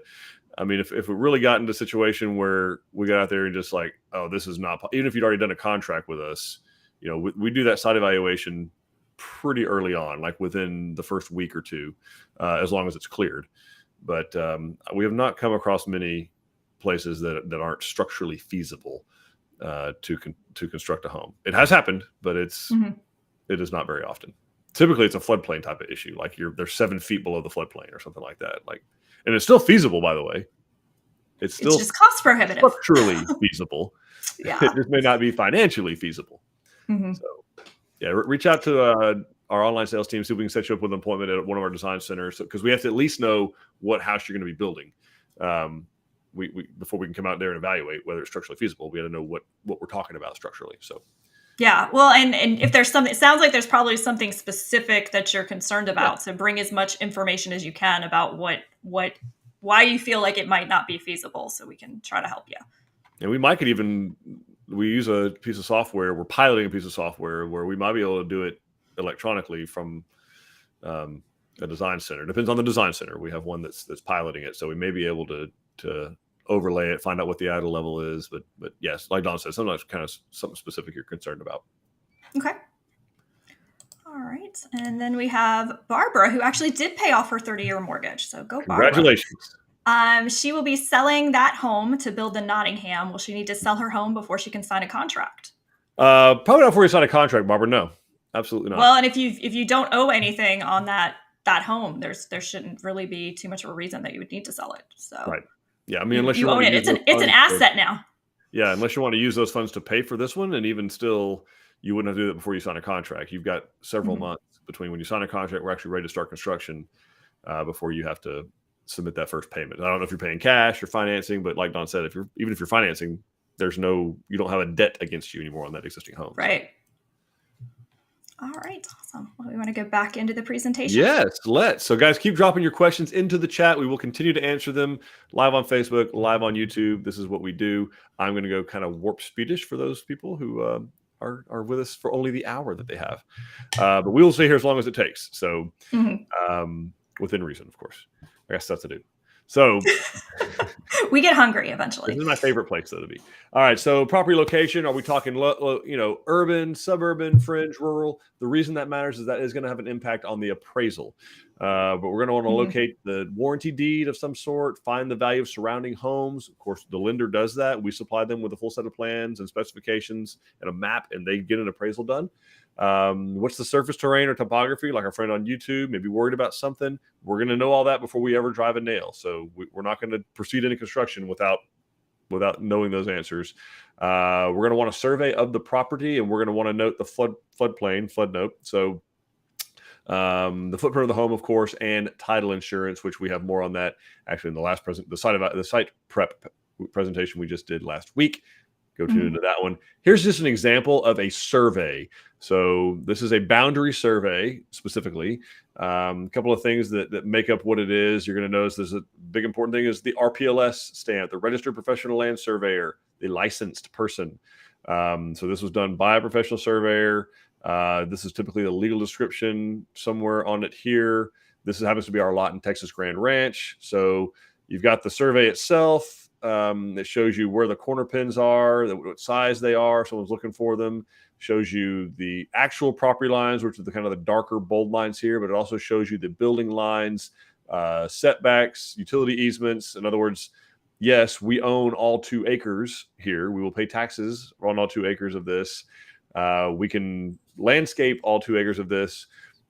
I mean, if we really got into a situation where we got out there and just like, oh, this is not, even if you'd already done a contract with us, we do that site evaluation pretty early on, like within the first week or two, as long as it's cleared. But we have not come across many places that aren't structurally feasible to construct a home. It has happened, but it is not very often. Typically, it's a floodplain type of issue, like they're 7 feet below the floodplain or something like that. And it's still feasible, by the way. It's just cost prohibitive. Structurally feasible. Yeah, it just may not be financially feasible. So, yeah, reach out to our online sales team, see if we can set you up with an appointment at one of our design centers, because we have to at least know what house you're going to be building. Before we can come out there and evaluate whether it's structurally feasible, we got to know what we're talking about structurally. So, yeah, well, and if there's something, it sounds like there's probably something specific that you're concerned about. Yeah. So bring as much information as you can about why you feel like it might not be feasible, so we can try to help you. And we use a piece of software. We're piloting a piece of software where we might be able to do it electronically from a design center. Depends on the design center. We have one that's piloting it, so we may be able to overlay it, find out what the idle level is. But yes, like Don said, sometimes kind of something specific you're concerned about. Okay. All right. And then we have Barbara, who actually did pay off her 30-year mortgage. So go, Barbara. Congratulations. She will be selling that home to build in Nottingham. Will she need to sell her home before she can sign a contract? Probably not before you sign a contract, Barbara. No, absolutely not. Well, and if you don't owe anything on that home, there shouldn't really be too much of a reason that you would need to sell it. So right. Yeah, I mean, unless you own it, it's an asset now. Yeah, unless you want to use those funds to pay for this one, and even still, you wouldn't have to do that before you sign a contract. You've got several months between when you sign a contract, we're actually ready to start construction, before you have to submit that first payment. I don't know if you're paying cash or financing, but like Don said, even if you're financing, you don't have a debt against you anymore on that existing home. Right. All right, awesome. Well, we want to go back into the presentation. Yes, let's. So guys, keep dropping your questions into the chat. We will continue to answer them live on Facebook, live on YouTube. This is what we do. I'm going to go kind of warp speedish for those people who are with us for only the hour that they have. But we will stay here as long as it takes. So within reason, of course. I got stuff to do. So we get hungry eventually. This is my favorite place, though, to be. All right. So property location. Are we talking, urban, suburban, fringe, rural? The reason that matters is that is going to have an impact on the appraisal. But we're going to want to locate the warranty deed of some sort, find the value of surrounding homes. Of course, the lender does that. We supply them with a full set of plans and specifications and a map, and they get an appraisal done. What's the surface terrain or topography? Like our friend on YouTube, maybe worried about something. We're going to know all that before we ever drive a nail. So we're not going to proceed into construction without knowing those answers. We're going to want a survey of the property, and we're going to want to note the flood note. So the footprint of the home, of course, and title insurance, which we have more on that actually in the last the site prep presentation we just did last week. Go tune into that one. Here's just an example of a survey. So this is a boundary survey specifically. A couple of things that make up what it is. You're going to notice there's a big important thing is the RPLS stamp, the Registered Professional Land Surveyor, the licensed person. So this was done by a professional surveyor. This is typically the legal description somewhere on it here. This happens to be our lot in Texas Grand Ranch. So you've got the survey itself. It shows you where the corner pins are, what size they are. If someone's looking for them. Shows you the actual property lines, which are the kind of the darker bold lines here, but it also shows you the building lines, setbacks, utility easements. In other words, yes, we own all 2 acres here. We will pay taxes on all 2 acres of this. We can landscape all 2 acres of this.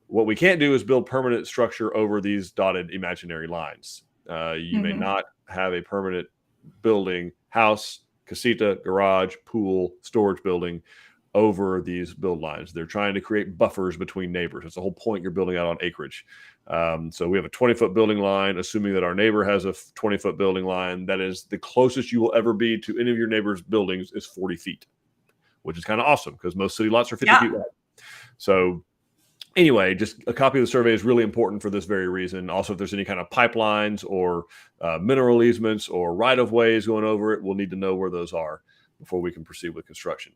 What we can't do is build permanent structure over these dotted imaginary lines. You may not have a permanent building, house, casita, garage, pool, storage building over these build lines. They're trying to create buffers between neighbors. It's the whole point you're building out on acreage. So we have a 20-foot building line, assuming that our neighbor has a 20-foot building line. That is the closest you will ever be to any of your neighbor's buildings is 40 feet, which is kind of awesome because most city lots are 50 feet wide. So anyway, just a copy of the survey is really important for this very reason. Also, if there's any kind of pipelines or mineral easements or right-of-ways going over it, we'll need to know where those are before we can proceed with construction.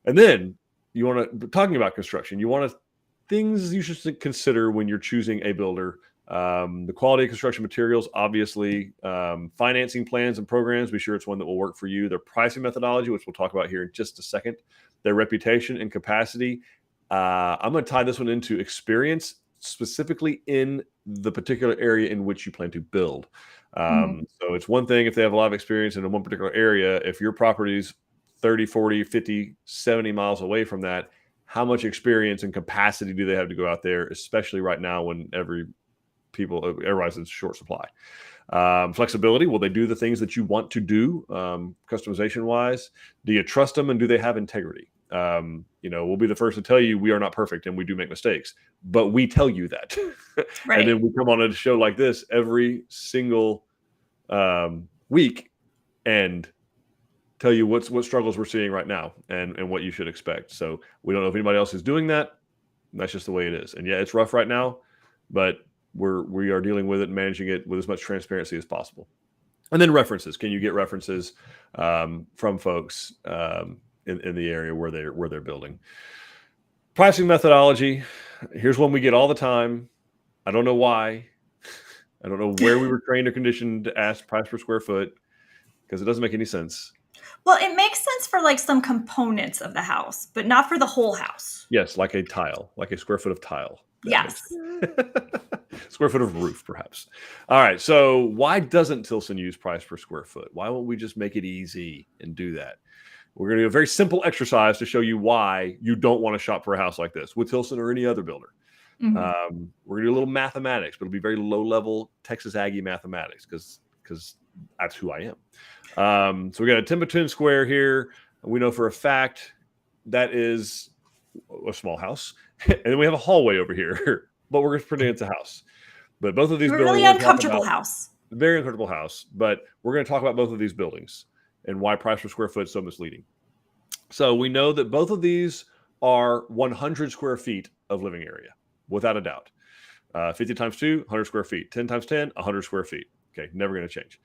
And then talking about construction, things you should consider when you're choosing a builder. The quality of construction materials, obviously, financing plans and programs, be sure it's one that will work for you. Their pricing methodology, which we'll talk about here in just a second, their reputation and capacity. I'm going to tie this one into experience, specifically in the particular area in which you plan to build. So it's one thing if they have a lot of experience in one particular area. If your property's 30, 40, 50, 70 miles away from that, how much experience and capacity do they have to go out there, especially right now when everybody's in short supply? Flexibility, will they do the things that you want to do, customization wise? Do you trust them, and do they have integrity? We'll be the first to tell you we are not perfect and we do make mistakes, but we tell you that. Right. And then we come on a show like this every single week and tell you what struggles we're seeing right now and what you should expect. So we don't know if anybody else is doing that. That's just the way it is. And yeah, it's rough right now, but we are dealing with it and managing it with as much transparency as possible. And then references. Can you get references from folks in the area where they're building? Pricing methodology. Here's one we get all the time. I don't know why. I don't know where we were trained or conditioned to ask price per square foot, because it doesn't make any sense. Well, it makes sense for like some components of the house, but not for the whole house. Yes, like a tile, like a square foot of tile. Yes. Square foot of roof, perhaps. All right. So why doesn't Tilson use price per square foot? Why won't we just make it easy and do that? We're going to do a very simple exercise to show you why you don't want to shop for a house like this with Tilson or any other builder. We're going to do a little mathematics, but it'll be very low-level Texas Aggie mathematics because that's who I am. So we got a 10 by 10 square here. We know for a fact that is a small house. And then we have a hallway over here, but we're pretending it's a house. But both of these buildings, really uncomfortable house. Very uncomfortable house. But we're going to talk about both of these buildings and why price per square foot is so misleading. So we know that both of these are 100 square feet of living area, without a doubt. 50 times 2, 100 square feet. 10 times 10, 100 square feet. Okay, never going to change.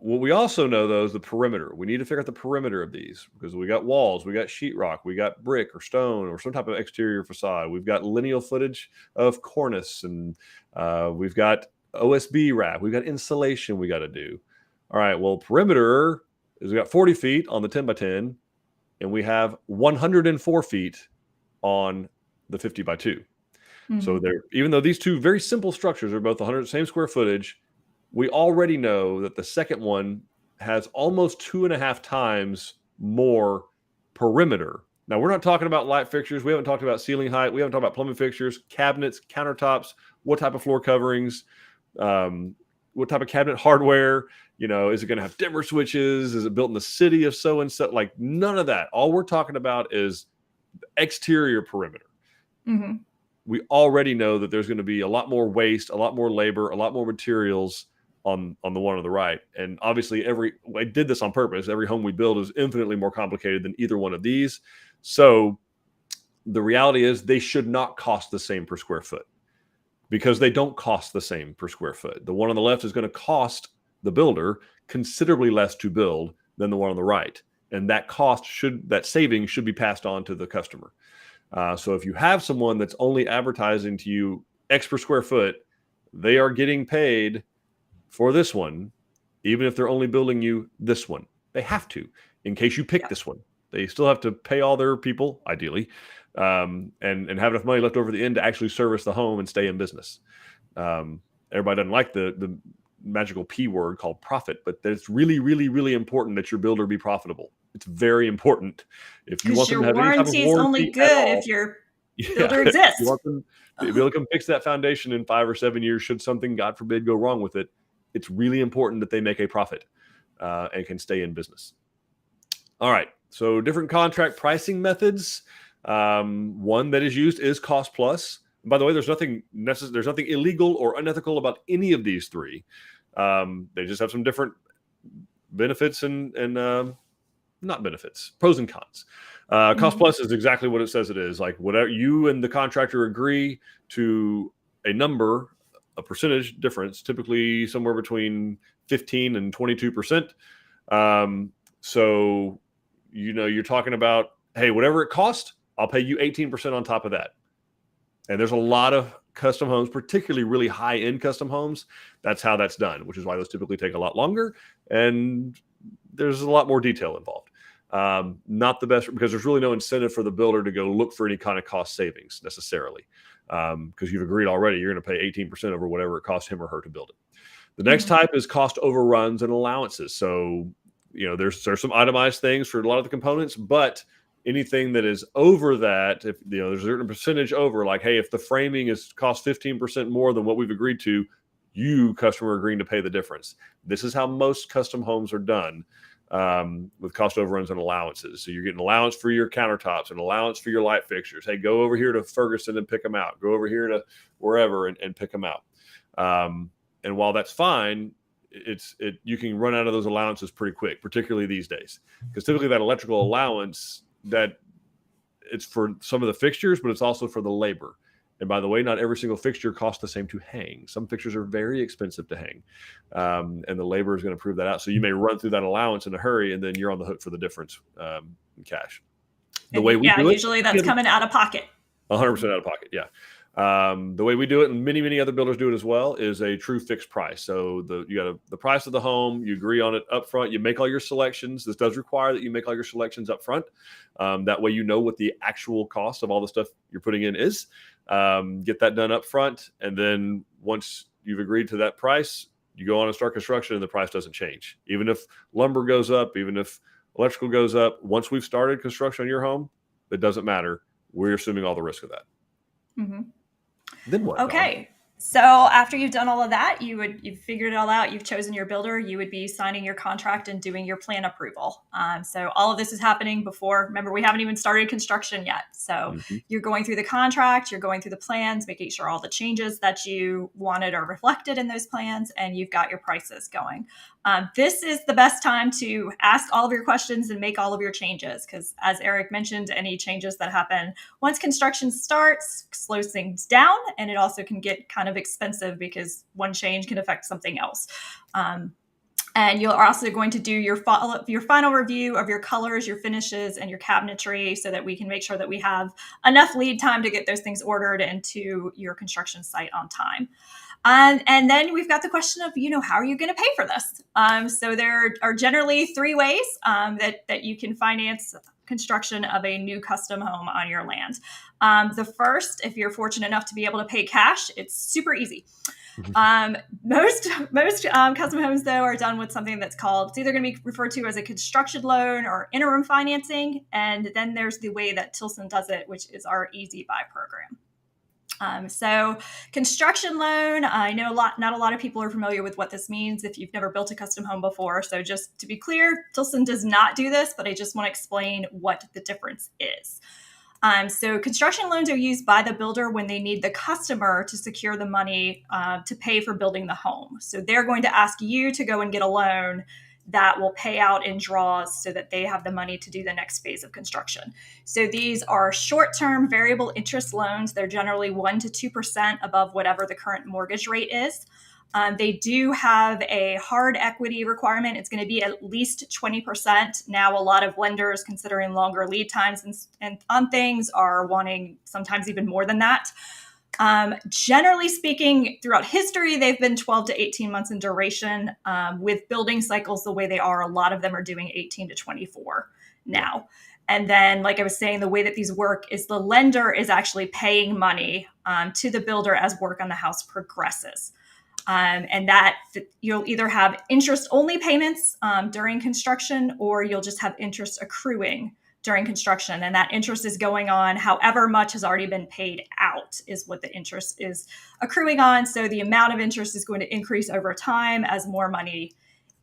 What we also know, though, is the perimeter. We need to figure out the perimeter of these because we got walls, we got sheetrock, we got brick or stone or some type of exterior facade. We've got lineal footage of cornice, and we've got OSB wrap. We've got insulation we got to do. All right, well, perimeter is we got 40 feet on the 10 by 10, and we have 104 feet on the 50 by 2. So even though these two very simple structures are both 100 same square footage, we already know that the second one has almost 2.5 times more perimeter. Now, we're not talking about light fixtures. We haven't talked about ceiling height. We haven't talked about plumbing fixtures, cabinets, countertops, what type of floor coverings, what type of cabinet hardware. Is it going to have dimmer switches? Is it built in the city of so-and-so? Like, none of that. All we're talking about is exterior perimeter. We already know that there's going to be a lot more waste, a lot more labor, a lot more materials on the one on the right. And obviously I did this on purpose. Every home we build is infinitely more complicated than either one of these. So the reality is they should not cost the same per square foot because they don't cost the same per square foot. The one on the left is going to cost the builder considerably less to build than the one on the right. And that saving should be passed on to the customer. So if you have someone that's only advertising to you X per square foot, they are getting paid for this one, even if they're only building you this one. They have to, in case you pick this one. They still have to pay all their people, ideally, and have enough money left over at the end to actually service the home and stay in business. Everybody doesn't like the magical P word called profit, but it's really, really, really important that your builder be profitable. It's very important. If you want them to have any type of warranty, is only good if your builder exists. If you want them to be able to come fix that foundation in 5 or 7 years, should something, God forbid, go wrong with it, it's really important that they make a profit and can stay in business. All right. So different contract pricing methods. One that is used is cost plus. And by the way, there's nothing illegal or unethical about any of these three. They just have some different benefits and not benefits, pros and cons. Cost plus is exactly what it says it is. Like whatever you and the contractor agree to a number, a percentage difference, typically somewhere between 15 and 22%. So, you're talking about hey, whatever it costs, I'll pay you 18% on top of that. And there's a lot of custom homes, particularly really high-end custom homes. That's how that's done, which is why those typically take a lot longer. And there's a lot more detail involved. Not the best, because there's really no incentive for the builder to go look for any kind of cost savings necessarily. Because you've agreed already, you're going to pay 18% over whatever it costs him or her to build it. The next type is cost overruns and allowances. So, there's some itemized things for a lot of the components, but anything that is over that, if there's a certain percentage over, like, hey, if the framing is cost 15% more than what we've agreed to, you customer agreeing to pay the difference. This is how most custom homes are done, with cost overruns and allowances. So you're getting allowance for your countertops and allowance for your light fixtures. Hey, go over here to Ferguson and pick them out. Go over here to wherever and pick them out. And while that's fine, you can run out of those allowances pretty quick, particularly these days, because typically that electrical allowance, that it's for some of the fixtures, but it's also for the labor. And by the way, not every single fixture costs the same to hang. Some fixtures are very expensive to hang, and the labor is going to prove that out. So you may run through that allowance in a hurry, and then you're on the hook for the difference in cash. The way we do it, usually that's coming out of pocket. 100% out of pocket, yeah. The way we do it, and many other builders do it as well, is a true fixed price. So you got the price of the home, you agree on it up front, you make all your selections. This does require that you make all your selections up front. That way you know what the actual cost of all the stuff you're putting in is. Get that done up front, and then once you've agreed to that price, you go on and start construction, and the price doesn't change. Even if lumber goes up, even if electrical goes up, once we've started construction on your home, it doesn't matter. We're assuming all the risk of that. Mm-hmm. Then what? Okay. Dawn? So after you've done all of that, you've figured it all out, you've chosen your builder, you would be signing your contract and doing your plan approval. So all of this is happening before, remember, we haven't even started construction yet. So you're going through the contract, you're going through the plans, making sure all the changes that you wanted are reflected in those plans, and you've got your prices going. This is the best time to ask all of your questions and make all of your changes, because as Eric mentioned, any changes that happen once construction starts slows things down, and it also can get kind of expensive because one change can affect something else. And you're also going to do your final review of your colors, your finishes, and your cabinetry, so that we can make sure that we have enough lead time to get those things ordered into your construction site on time. And then we've got the question of, how are you going to pay for this? So there are generally 3 ways that you can finance construction of a new custom home on your land. The first, if you're fortunate enough to be able to pay cash, it's super easy. Most custom homes, though, are done with something that's called, it's either going to be referred to as a construction loan or interim financing. And then there's the way that Tilson does it, which is our Easy Buy program. So construction loan, I know not a lot of people are familiar with what this means if you've never built a custom home before. So just to be clear, Tilson does not do this, but I just want to explain what the difference is. So construction loans are used by the builder when they need the customer to secure the money to pay for building the home. So they're going to ask you to go and get a loan that will pay out in draws so that they have the money to do the next phase of construction. So these are short-term variable interest loans. They're generally 1% to 2% above whatever the current mortgage rate is. They do have a hard equity requirement. It's going to be at least 20%. Now, a lot of lenders, considering longer lead times and on things, are wanting sometimes even more than that. Generally speaking, throughout history, they've been 12 to 18 months in duration. With building cycles the way they are, a lot of them are doing 18 to 24 now. And then, like I was saying, the way that these work is the lender is actually paying money to the builder as work on the house progresses. And that you'll either have interest-only payments during construction, or you'll just have interest accruing during construction. And that interest is going on however much has already been paid out is what the interest is accruing on. So the amount of interest is going to increase over time as more money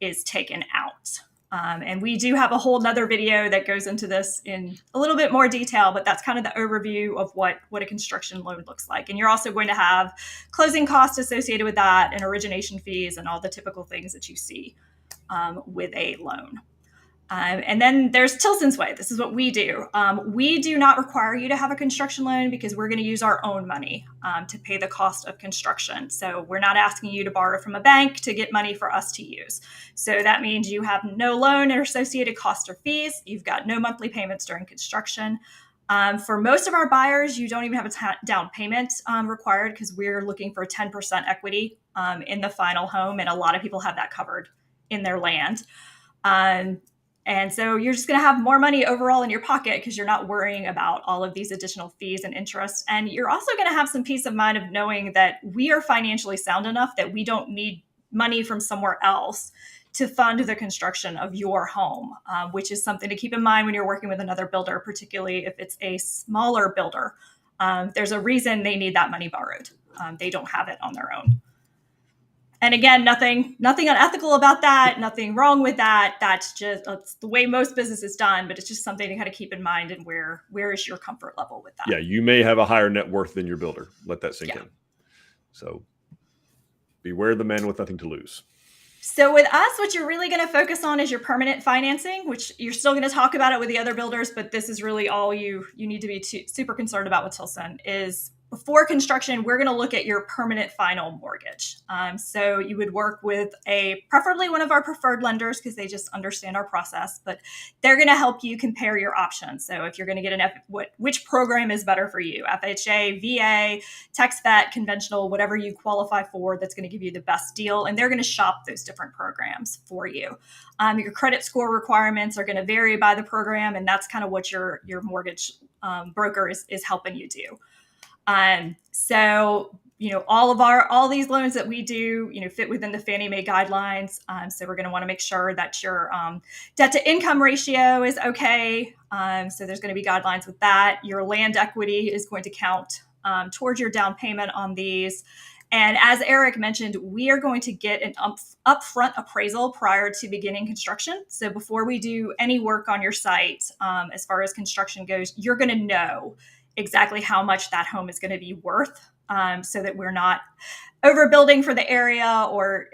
is taken out. And we do have a whole nother video that goes into this in a little bit more detail, but that's kind of the overview of what a construction loan looks like. And you're also going to have closing costs associated with that, and origination fees, and all the typical things that you see with a loan. And then there's Tilson's Way. This is what we do. We do not require you to have a construction loan because we're going to use our own money to pay the cost of construction. So we're not asking you to borrow from a bank to get money for us to use. So that means you have no loan or associated costs or fees. You've got no monthly payments during construction. For most of our buyers, you don't even have a down payment required because we're looking for 10% equity in the final home. And a lot of people have that covered in their land. And so you're just going to have more money overall in your pocket because you're not worrying about all of these additional fees and interest. And you're also going to have some peace of mind of knowing that we are financially sound enough that we don't need money from somewhere else to fund the construction of your home, which is something to keep in mind when you're working with another builder, particularly if it's a smaller builder. There's a reason they need that money borrowed. They don't have it on their own. And again, nothing unethical about that, nothing wrong with that. That's the way most business is done, but it's just something to kind of keep in mind and where is your comfort level with that? Yeah, you may have a higher net worth than your builder. Let that sink in. So beware the man with nothing to lose. So with us, what you're really going to focus on is your permanent financing, which you're still going to talk about it with the other builders, but this is really all you need to be super concerned about with Tilson is before construction, we're going to look at your permanent final mortgage. So you would work with preferably one of our preferred lenders because they just understand our process, but they're going to help you compare your options. So if you're going to get which program is better for you, FHA, VA, tax-vet, conventional, whatever you qualify for, that's going to give you the best deal. And they're going to shop those different programs for you. Your credit score requirements are going to vary by the program, and that's kind of what your mortgage broker is helping you do. So, all these loans that we do, fit within the Fannie Mae guidelines. So we're going to want to make sure that your debt to income ratio is okay. So there's going to be guidelines with that. Your land equity is going to count towards your down payment on these. And as Eric mentioned, we are going to get an upfront appraisal prior to beginning construction. So before we do any work on your site, as far as construction goes, you're going to know exactly how much that home is going to be worth, so that we're not overbuilding for the area or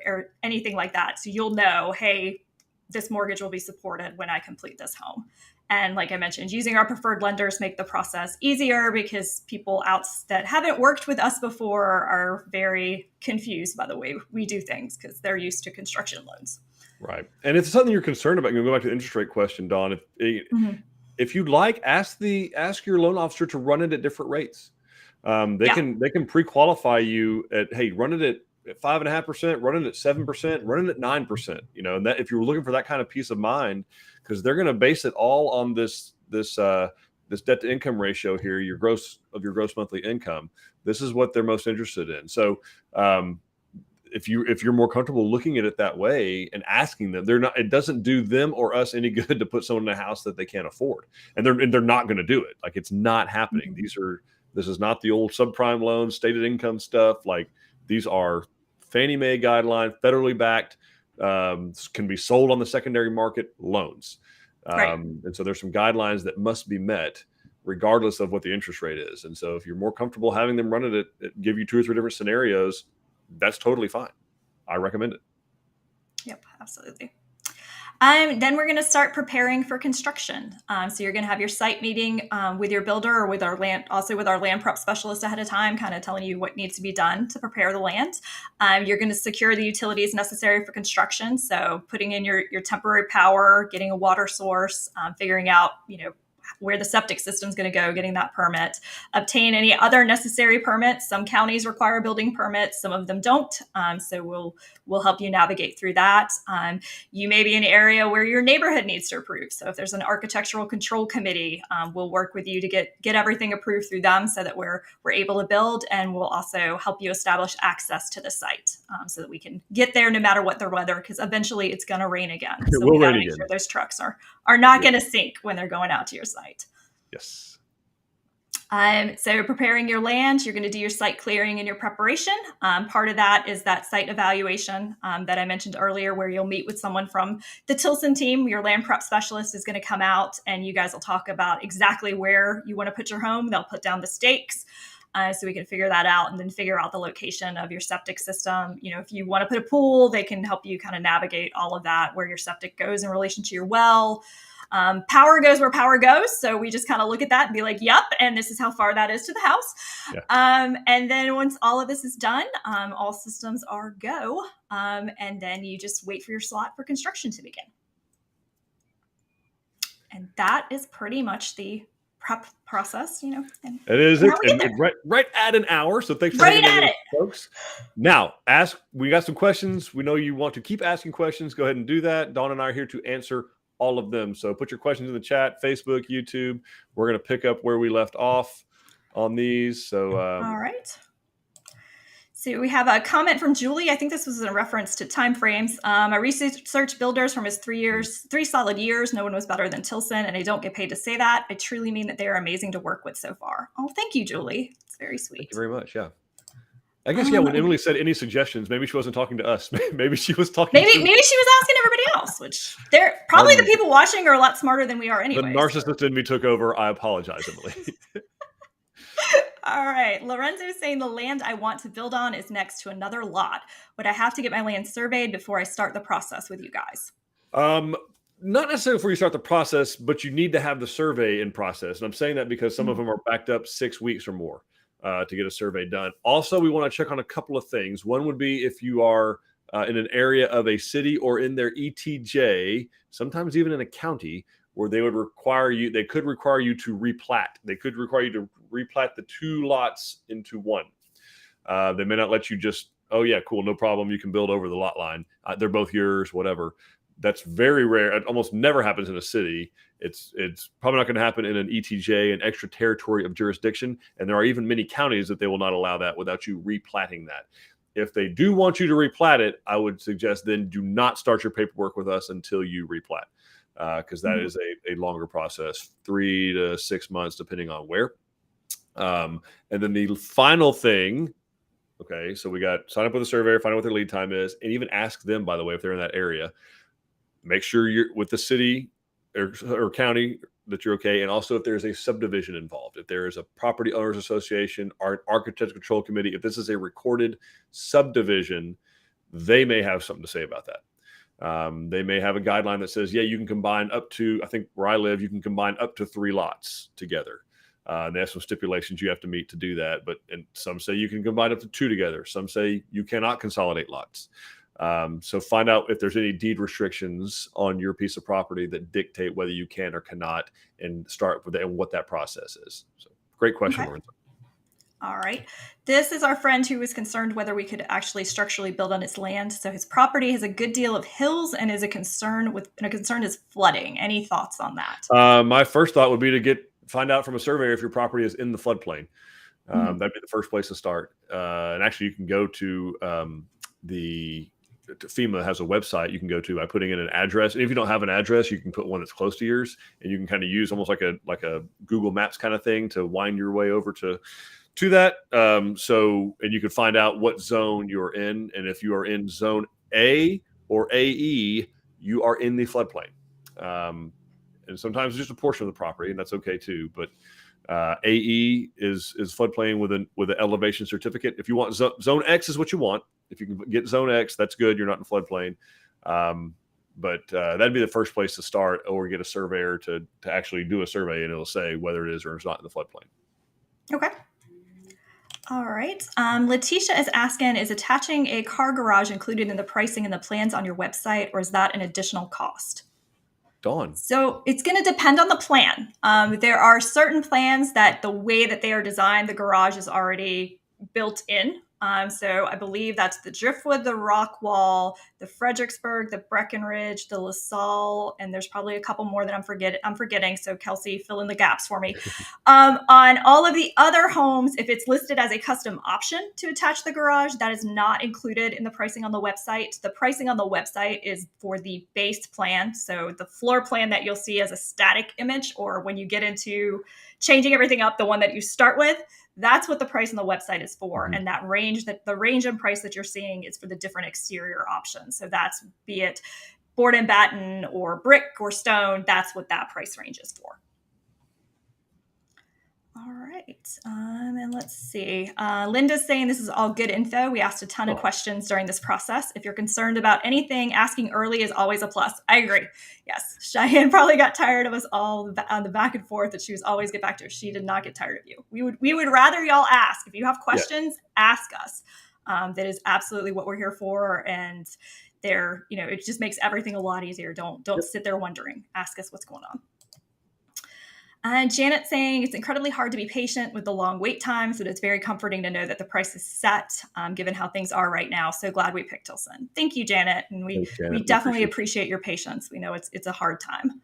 anything like that. So you'll know, hey, this mortgage will be supported when I complete this home. And like I mentioned, using our preferred lenders make the process easier because people that haven't worked with us before are very confused by the way we do things because they're used to construction loans. Right. And if it's something you're concerned about, you can go back to the interest rate question, Dawn. If you'd like, ask your loan officer to run it at different rates. They can pre-qualify you at, hey, run it at 5.5%, run it at 7%, run it at 9%. And that if you're looking for that kind of peace of mind, because they're going to base it all on this debt to income ratio here, your gross monthly income. This is what they're most interested in. So if you're more comfortable looking at it that way and asking them, it doesn't do them or us any good to put someone in a house that they can't afford, and they're not going to do it. Like, it's not happening. Mm-hmm. This is not the old subprime loan, stated income stuff. Like, these are Fannie Mae guideline, federally backed, can be sold on the secondary market loans. Right. And so there's some guidelines that must be met regardless of what the interest rate is. And so if you're more comfortable having them run it, give you 2 or 3 different scenarios, that's totally fine. I recommend it. Yep, absolutely. Then we're going to start preparing for construction. So you're going to have your site meeting with your builder or with our land prep specialist ahead of time, kind of telling you what needs to be done to prepare the land. You're going to secure the utilities necessary for construction. So putting in your temporary power, getting a water source, figuring out, where the septic system is going to go, getting that permit, obtain any other necessary permits. Some counties require building permits, some of them don't. So we'll help you navigate through that. You may be in an area where your neighborhood needs to approve. So if there's an architectural control committee, we'll work with you to get everything approved through them so that we're able to build, and we'll also help you establish access to the site so that we can get there no matter what the weather, because eventually it's going to rain again. So we got to make sure those trucks are not going to sink when they're going out to your site. Yes. So preparing your land, you're going to do your site clearing and your preparation. Part of that is that site evaluation that I mentioned earlier, where you'll meet with someone from the Tilson team. Your land prep specialist is going to come out and you guys will talk about exactly where you want to put your home. They'll put down the stakes. so we can figure that out and then figure out the location of your septic system. If you want to put a pool, they can help you kind of navigate all of that, where your septic goes in relation to your well. Power goes where power goes. So we just kind of look at that and be like, yep, and this is how far that is to the house. Yeah. And then once all of this is done, all systems are go. And then you just wait for your slot for construction to begin. And that is pretty much the prep process, And it is it. And right at an hour. So thanks for hanging in, folks. Now, we got some questions. We know you want to keep asking questions. Go ahead and do that. Dawn and I are here to answer all of them. So put your questions in the chat, Facebook, YouTube. We're going to pick up where we left off on these. So, all right. So we have a comment from Julie. I think this was in reference to timeframes. I researched builders from his 3 solid years. No one was better than Tilson, and I don't get paid to say that. I truly mean that they are amazing to work with so far. Oh, thank you, Julie. It's very sweet. Thank you very much. Yeah. I guess, when Emily said any suggestions, maybe she wasn't talking to us. Maybe she was talking maybe she was asking everybody else, which they're probably the people watching are a lot smarter than we are anyway. The narcissist in me took over. I apologize, Emily. All right. Lorenzo is saying the land I want to build on is next to another lot. Would I have to get my land surveyed before I start the process with you guys? Not necessarily before you start the process, but you need to have the survey in process. And I'm saying that because some of them are backed up 6 weeks or more to get a survey done. Also, we want to check on a couple of things. One would be if you are in an area of a city or in their ETJ, sometimes even in a county, where they could require you to replat. They could require you to replat the 2 lots into one. They may not let you just, oh yeah, cool, no problem, you can build over the lot line. They're both yours, whatever. That's very rare. It almost never happens in a city. It's probably not going to happen in an ETJ, an extra territory of jurisdiction. And there are even many counties that they will not allow that without you replatting that. If they do want you to replat it, I would suggest then do not start your paperwork with us until you replat. Because that is a longer process, 3 to 6 months, depending on where. And then the final thing, okay, so we got sign up with a surveyor, find out what their lead time is, and even ask them, by the way, if they're in that area. Make sure you're with the city or county that you're okay. And also if there's a subdivision involved, if there is a property owners association or an architecture control committee, if this is a recorded subdivision, they may have something to say about that. They may have a guideline that says, yeah, you can combine up to, I think where I live, you can combine up to 3 lots together. And they have some stipulations you have to meet to do that. And some say you can combine up to 2 together. Some say you cannot consolidate lots. So find out if there's any deed restrictions on your piece of property that dictate whether you can or cannot, and start with it and what that process is. So great question, Lorenzo. All right. This is our friend who was concerned whether we could actually structurally build on his land. So his property has a good deal of hills and is a concern is flooding. Any thoughts on that? My first thought would be to find out from a surveyor if your property is in the floodplain. That'd be the first place to start. And actually, you can go to FEMA has a website you can go to by putting in an address. And if you don't have an address, you can put one that's close to yours, and you can kind of use almost like a Google Maps kind of thing to wind your way over to that. And you can find out what zone you're in. And if you are in zone A or AE, you are in the floodplain. And sometimes it's just a portion of the property, and that's okay too. But AE is floodplain with an elevation certificate. If you want zone X is what you want. If you can get zone X, that's good. You're not in floodplain. But that'd be the first place to start, or get a surveyor to actually do a survey, and it'll say whether it is or is not in the floodplain. Okay. All right. Letitia is asking, is attaching a car garage included in the pricing and the plans on your website, or is that an additional cost? Dawn. So it's going to depend on the plan. There are certain plans that the way that they are designed, the garage is already built in. So I believe that's the Driftwood, the Rockwall, the Fredericksburg, the Breckenridge, the LaSalle, and there's probably a couple more that I'm forgetting. So Kelsey, fill in the gaps for me. On all of the other homes, if it's listed as a custom option to attach the garage, that is not included in the pricing on the website. The pricing on the website is for the base plan. So the floor plan that you'll see as a static image, or when you get into changing everything up, the one that you start with, that's what the price on the website is for. And the range in price that you're seeing is for the different exterior options. So that's, be it board and batten or brick or stone, that's what that price range is for. All right. And let's see. Linda's saying this is all good info. We asked a ton of questions during this process. If you're concerned about anything, asking early is always a plus. I agree. Yes. Cheyenne probably got tired of us all on the back and forth that she was always get back to us. She did not get tired of you. We would rather y'all ask. If you have questions, ask us. That is absolutely what we're here for. And it just makes everything a lot easier. Don't sit there wondering. Ask us what's going on. Janet saying it's incredibly hard to be patient with the long wait times, but it's very comforting to know that the price is set, given how things are right now. So glad we picked Tilson. Thank you, Janet. And we definitely appreciate your patience. We know it's a hard time.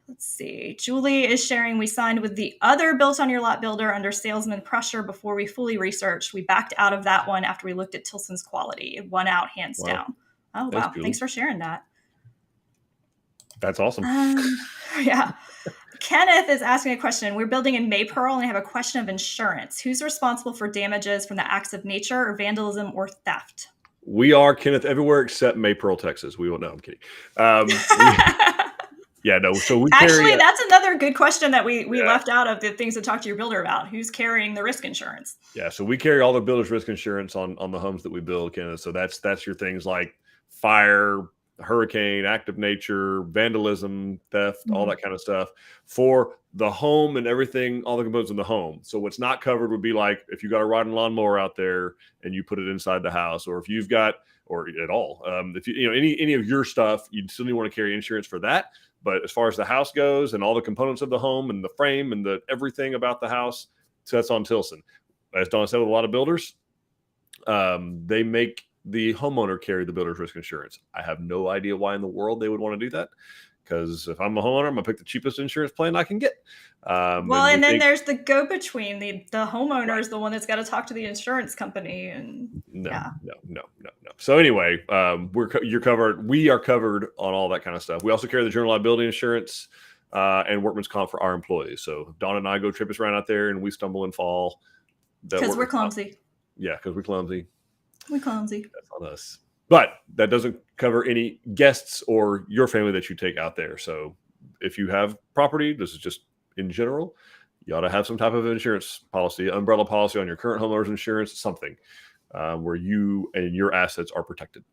Let's see. Julie is sharing, we signed with the other Built on Your Lot builder under salesman pressure before we fully researched. We backed out of that one after we looked at Tilson's quality. It won out hands down. Oh, wow. Thanks for sharing that. That's awesome. Yeah. Kenneth is asking a question. We're building in Maypearl and I have a question of insurance. Who's responsible for damages from the acts of nature or vandalism or theft? We are, Kenneth, everywhere except Maypearl, Texas. We won't know. I'm kidding. Yeah, no. So we actually, that's another good question that we left out of the things to talk to your builder about. Who's carrying the risk insurance? Yeah, so we carry all the builder's risk insurance on the homes that we build, Kenneth. So that's your things like fire, hurricane, active nature, vandalism, theft, all that kind of stuff for the home and everything, all the components of the home. So what's not covered would be like if you got a riding lawnmower out there and you put it inside the house, or if you've got, or at all, if you any of your stuff, you still want to carry insurance for that. But as far as the house goes and all the components of the home and the frame and the everything about the house, so that's on Tilson. As Donna said, with a lot of builders, they make the homeowner carry the builder's risk insurance. I have no idea why in the world they would want to do that. Because if I'm a homeowner, I'm gonna pick the cheapest insurance plan I can get. And then there's the go-between. The homeowner is the one that's got to talk to the insurance company. And no. So anyway, you're covered. We are covered on all that kind of stuff. We also carry the general liability insurance and workman's comp for our employees. So if Dawn and I go trip us around out there and we stumble and fall, because we're clumsy. Yeah, because we're clumsy. We're clumsy. That's on us. But that doesn't cover any guests or your family that you take out there. So if you have property, this is just in general, you ought to have some type of insurance policy, umbrella policy on your current homeowner's insurance, something where you and your assets are protected.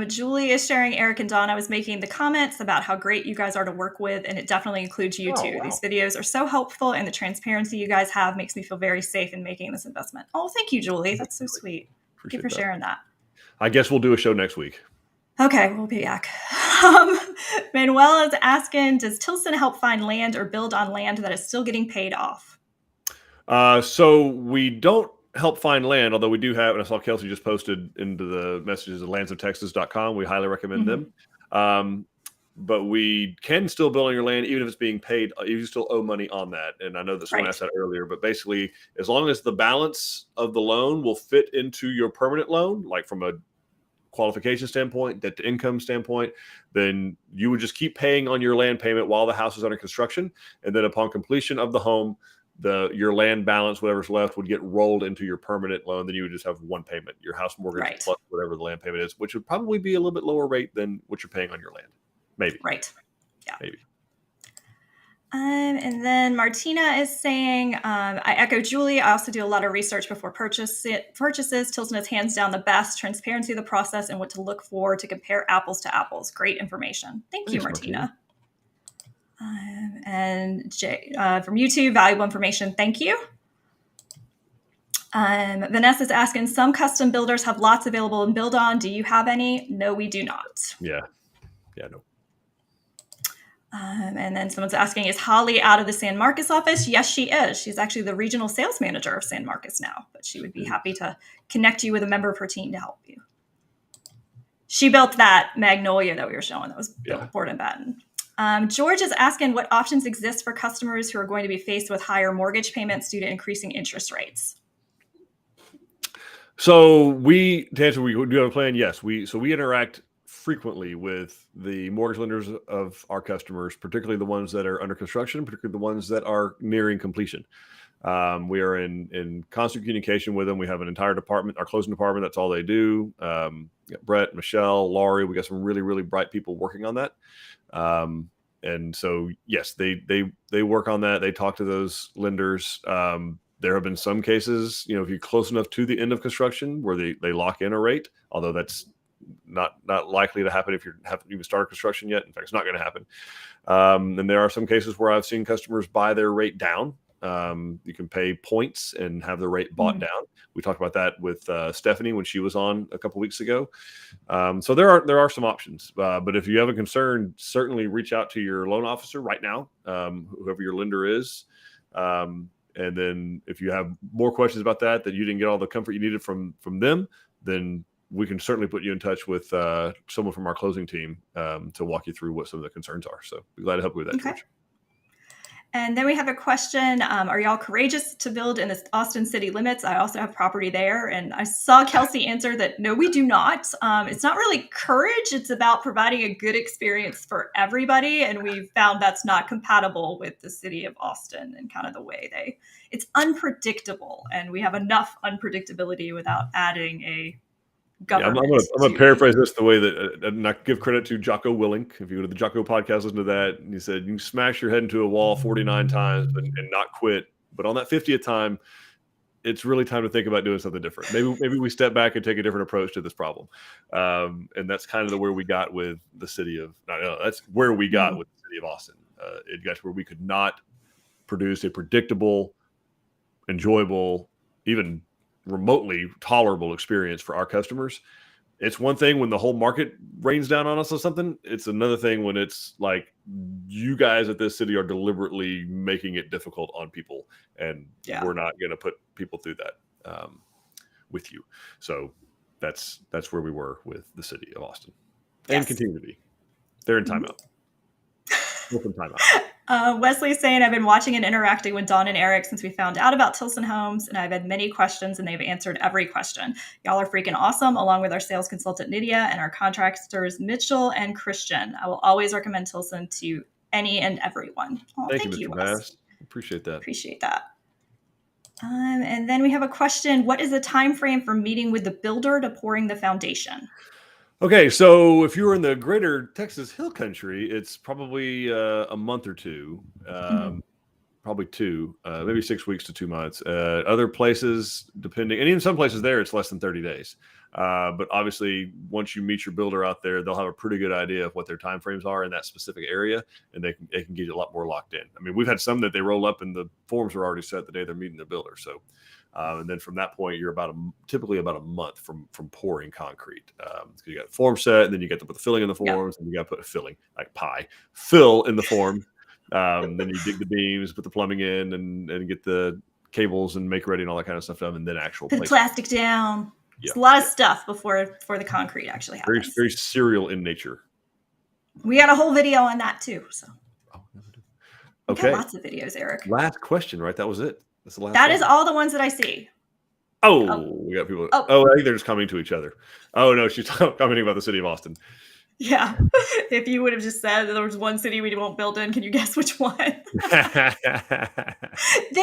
Julie is sharing, Eric and Dawn, I was making the comments about how great you guys are to work with, and it definitely includes you too. Wow. These videos are so helpful, and the transparency you guys have makes me feel very safe in making this investment. Oh, thank you, Julie. That's so sweet. Thank you for sharing that. I guess we'll do a show next week. Okay, we'll be back. Manuela is asking, does Tilson help find land or build on land that is still getting paid off? So we don't help find land, although we do have, and I saw Kelsey just posted into the messages at landsoftexas.com. We highly recommend them. But we can still build on your land, even if it's being paid. You still owe money on that. And I know that someone asked that earlier, but basically, as long as the balance of the loan will fit into your permanent loan, like from a qualification standpoint, debt to income standpoint, then you would just keep paying on your land payment while the house is under construction. And then upon completion of the home, your land balance, whatever's left, would get rolled into your permanent loan. Then you would just have one payment, your house mortgage plus whatever the land payment is, which would probably be a little bit lower rate than what you're paying on your land. Maybe. Right. Yeah. Maybe. And then Martina is saying, I echo Julie. I also do a lot of research before purchases. Tilson is hands down the best. Transparency of the process and what to look for to compare apples to apples. Great information. Thanks, you, Martina. And Jay from YouTube, valuable information. Thank you. Vanessa's asking, some custom builders have lots available and build on. Do you have any? No, we do not. Yeah, no. And then someone's asking, is Holly out of the San Marcos office? Yes, she is. She's actually the regional sales manager of San Marcos now, but she would be happy to connect you with a member of her team to help you. She built that Magnolia that we were showing that was built Fort and Batten. George is asking what options exist for customers who are going to be faced with higher mortgage payments due to increasing interest rates. So we do have a plan. Yes, we interact frequently with the mortgage lenders of our customers, particularly the ones that are under construction, particularly the ones that are nearing completion. We are in constant communication with them. We have an entire department, our closing department. That's all they do. Brett, Michelle, Laurie, we got some really, really bright people working on that. And so, yes, they work on that. They talk to those lenders. There have been some cases, if you're close enough to the end of construction where they lock in a rate, although that's not likely to happen if you haven't even started construction yet. In fact, it's not going to happen. And there are some cases where I've seen customers buy their rate down. You can pay points and have the rate bought down. We talked about that with Stephanie when she was on a couple weeks ago. So there are some options. But if you have a concern, certainly reach out to your loan officer right now, whoever your lender is. And then if you have more questions about that you didn't get all the comfort you needed from them, then we can certainly put you in touch with someone from our closing team to walk you through what some of the concerns are. So we're glad to help you with that, George. And then we have a question. Are y'all courageous to build in the Austin city limits? I also have property there. And I saw Kelsey answer that no, we do not. It's not really courage. It's about providing a good experience for everybody. And we found that's not compatible with the city of Austin and kind of the way it's unpredictable. And we have enough unpredictability without adding a government. I'm going to paraphrase this the way that, and I give credit to Jocko Willink. If you go to the Jocko podcast, listen to that. And he said, you can smash your head into a wall 49 times and not quit. But on that 50th time, it's really time to think about doing something different. Maybe we step back and take a different approach to this problem. And that's kind of where we got with the city of, that's where we got with the city of Austin. It got to where we could not produce a predictable, enjoyable, even remotely tolerable experience for our customers. It's one thing when the whole market rains down on us or something. It's another thing when it's like you guys at this city are deliberately making it difficult on people, and we're not going to put people through that with you. So that's where we were with the city of Austin, and continue to be. They're in timeout. Open timeout. Wesley's saying, I've been watching and interacting with Dawn and Eric since we found out about Tilson Homes, and I've had many questions, and they've answered every question. Y'all are freaking awesome, along with our sales consultant, Nydia, and our contractors, Mitchell and Christian. I will always recommend Tilson to any and everyone. Oh, thank you, Wes. Appreciate that. Appreciate that. And then we have a question. What is the time frame for meeting with the builder to pouring the foundation? Okay, so if you're in the greater Texas Hill Country, it's probably a month or two, probably two, maybe 6 weeks to 2 months. Other places, depending, and even some places there, it's less than 30 days. But obviously, once you meet your builder out there, they'll have a pretty good idea of what their timeframes are in that specific area, and they can get you a lot more locked in. I mean, we've had some that they roll up and the forms are already set the day they're meeting their builder. So. And then from that point, you're typically about a month from pouring concrete. You got the form set, and then you got to put the filling in the forms, and you got to put a filling like pie, fill in the form. Then you dig the beams, put the plumbing in, and get the cables and make ready and all that kind of stuff done, and then put the plastic down. Yeah. It's a lot of stuff before the concrete actually happens. Very, very serial in nature. We got a whole video on that too. So. Okay. Lots of videos, Eric. Last question, right? That was it. That is all the ones that I see. We got people. I think they're just commenting to each other. Oh, no, she's commenting about the city of Austin. Yeah. If you would have just said there was one city we won't build in, can you guess which one? There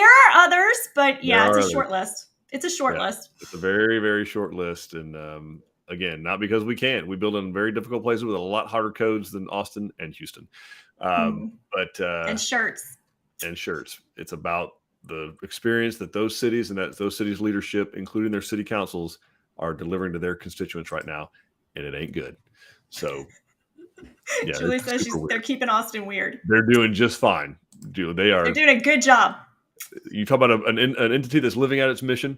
are others, but it's a short list. It's a short list. It's a very, very short list. And again, not because we can't. We build in very difficult places with a lot harder codes than Austin and Houston. And shirts. It's about the experience that those cities and those cities' leadership, including their city councils, are delivering to their constituents right now, and it ain't good. So, Julie says they're keeping Austin weird. They're doing just fine. They're doing a good job. You talk about an entity that's living out its mission.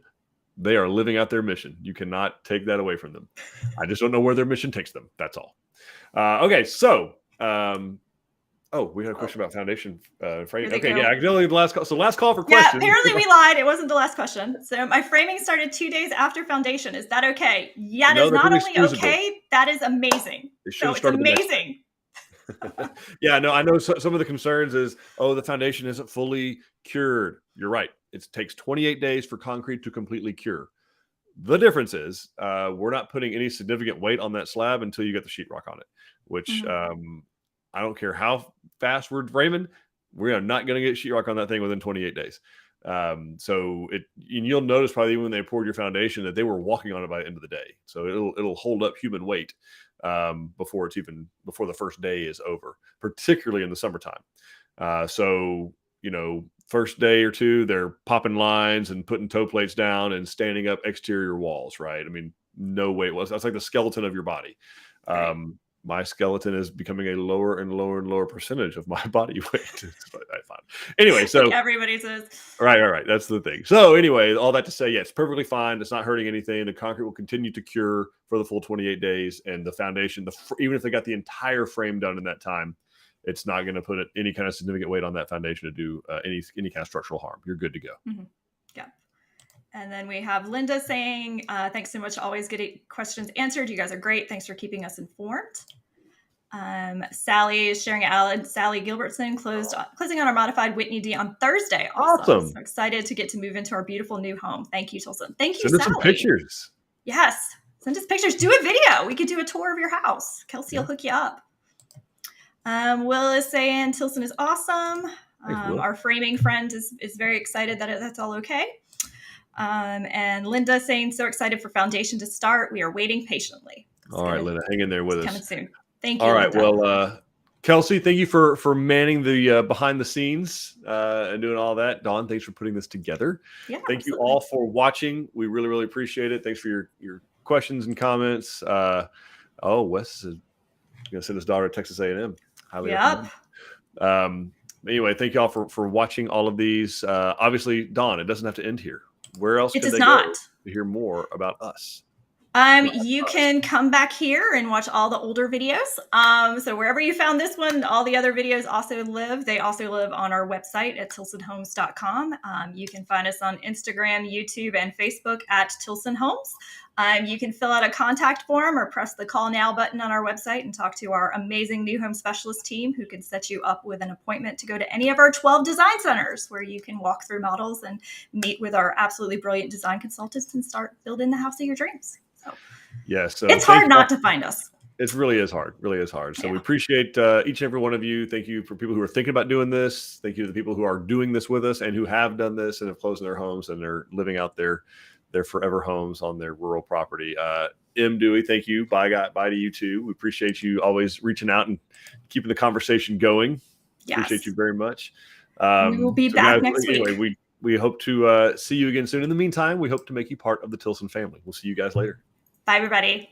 They are living out their mission. You cannot take that away from them. I just don't know where their mission takes them. That's all. Okay, so. We had a question about foundation framing. Okay, I can only the last call. So last call for questions. Yeah, apparently we lied. It wasn't the last question. So my framing started 2 days after foundation. Is that okay? Yeah, it is not only okay, that is amazing. It's amazing. Yeah, no, I know some of the concerns is, the foundation isn't fully cured. You're right. It takes 28 days for concrete to completely cure. The difference is we're not putting any significant weight on that slab until you get the sheetrock on it, which I don't care how fast we're framing, we are not going to get sheetrock on that thing within 28 days. And you'll notice probably when they poured your foundation that they were walking on it by the end of the day. So it'll hold up human weight. before the first day is over, particularly in the summertime. So, first day or two, they're popping lines and putting toe plates down and standing up exterior walls, right? I mean, no way. That's like the skeleton of your body. Right. My skeleton is becoming a lower and lower and lower percentage of my body weight. I found. Anyway, so like everybody says. Right. That's the thing. So anyway, all that to say, yeah, it's perfectly fine. It's not hurting anything. The concrete will continue to cure for the full 28 days, and the foundation, even if they got the entire frame done in that time, it's not going to put any kind of significant weight on that foundation to do any kind of structural harm. You're good to go. Mm-hmm. Yeah. And then we have Linda saying, thanks so much. Always getting questions answered. You guys are great. Thanks for keeping us informed. Sally is sharing Sally Gilbertson closing on our modified Whitney D on Thursday. Awesome. So excited to get to move into our beautiful new home. Thank you, Tilson. Thank you, Send Sally. us some pictures. Yes. Send us pictures. Do a video. We could do a tour of your house. Kelsey will hook you up. Will is saying Tilson is awesome. Our framing friend is very excited that that's all okay. And Linda saying so excited for foundation to start. We are waiting patiently. All right, Linda, hang in there with us. Coming soon. Thank you. All right. Linda. Well, Kelsey, thank you for manning the behind the scenes and doing all that. Dawn, thanks for putting this together. Yeah, thank you all for watching. We really, really appreciate it. Thanks for your questions and comments. Wes is going to send his daughter to Texas A&M. Highly recommend. Anyway, thank you all for watching all of these. Obviously, Dawn, it doesn't have to end here. Where else can they go to hear more about us? You can come back here and watch all the older videos. So wherever you found this one, all the other videos also live. They also live on our website at tilsonhomes.com. You can find us on Instagram, YouTube, and Facebook at Tilson Homes. You can fill out a contact form or press the call now button on our website and talk to our amazing new home specialist team who can set you up with an appointment to go to any of our 12 design centers where you can walk through models and meet with our absolutely brilliant design consultants and start building the house of your dreams. Yes. So it's hard not to find us. It really is hard. So we appreciate each and every one of you. Thank you for people who are thinking about doing this. Thank you to the people who are doing this with us and who have done this and have closed their homes and they're living out their forever homes on their rural property. M. Dewey, thank you. Bye to you too. We appreciate you always reaching out and keeping the conversation going. Yes. Appreciate you very much. We will be back next week. Anyway, we hope to see you again soon. In the meantime, we hope to make you part of the Tilson family. We'll see you guys later. Bye, everybody.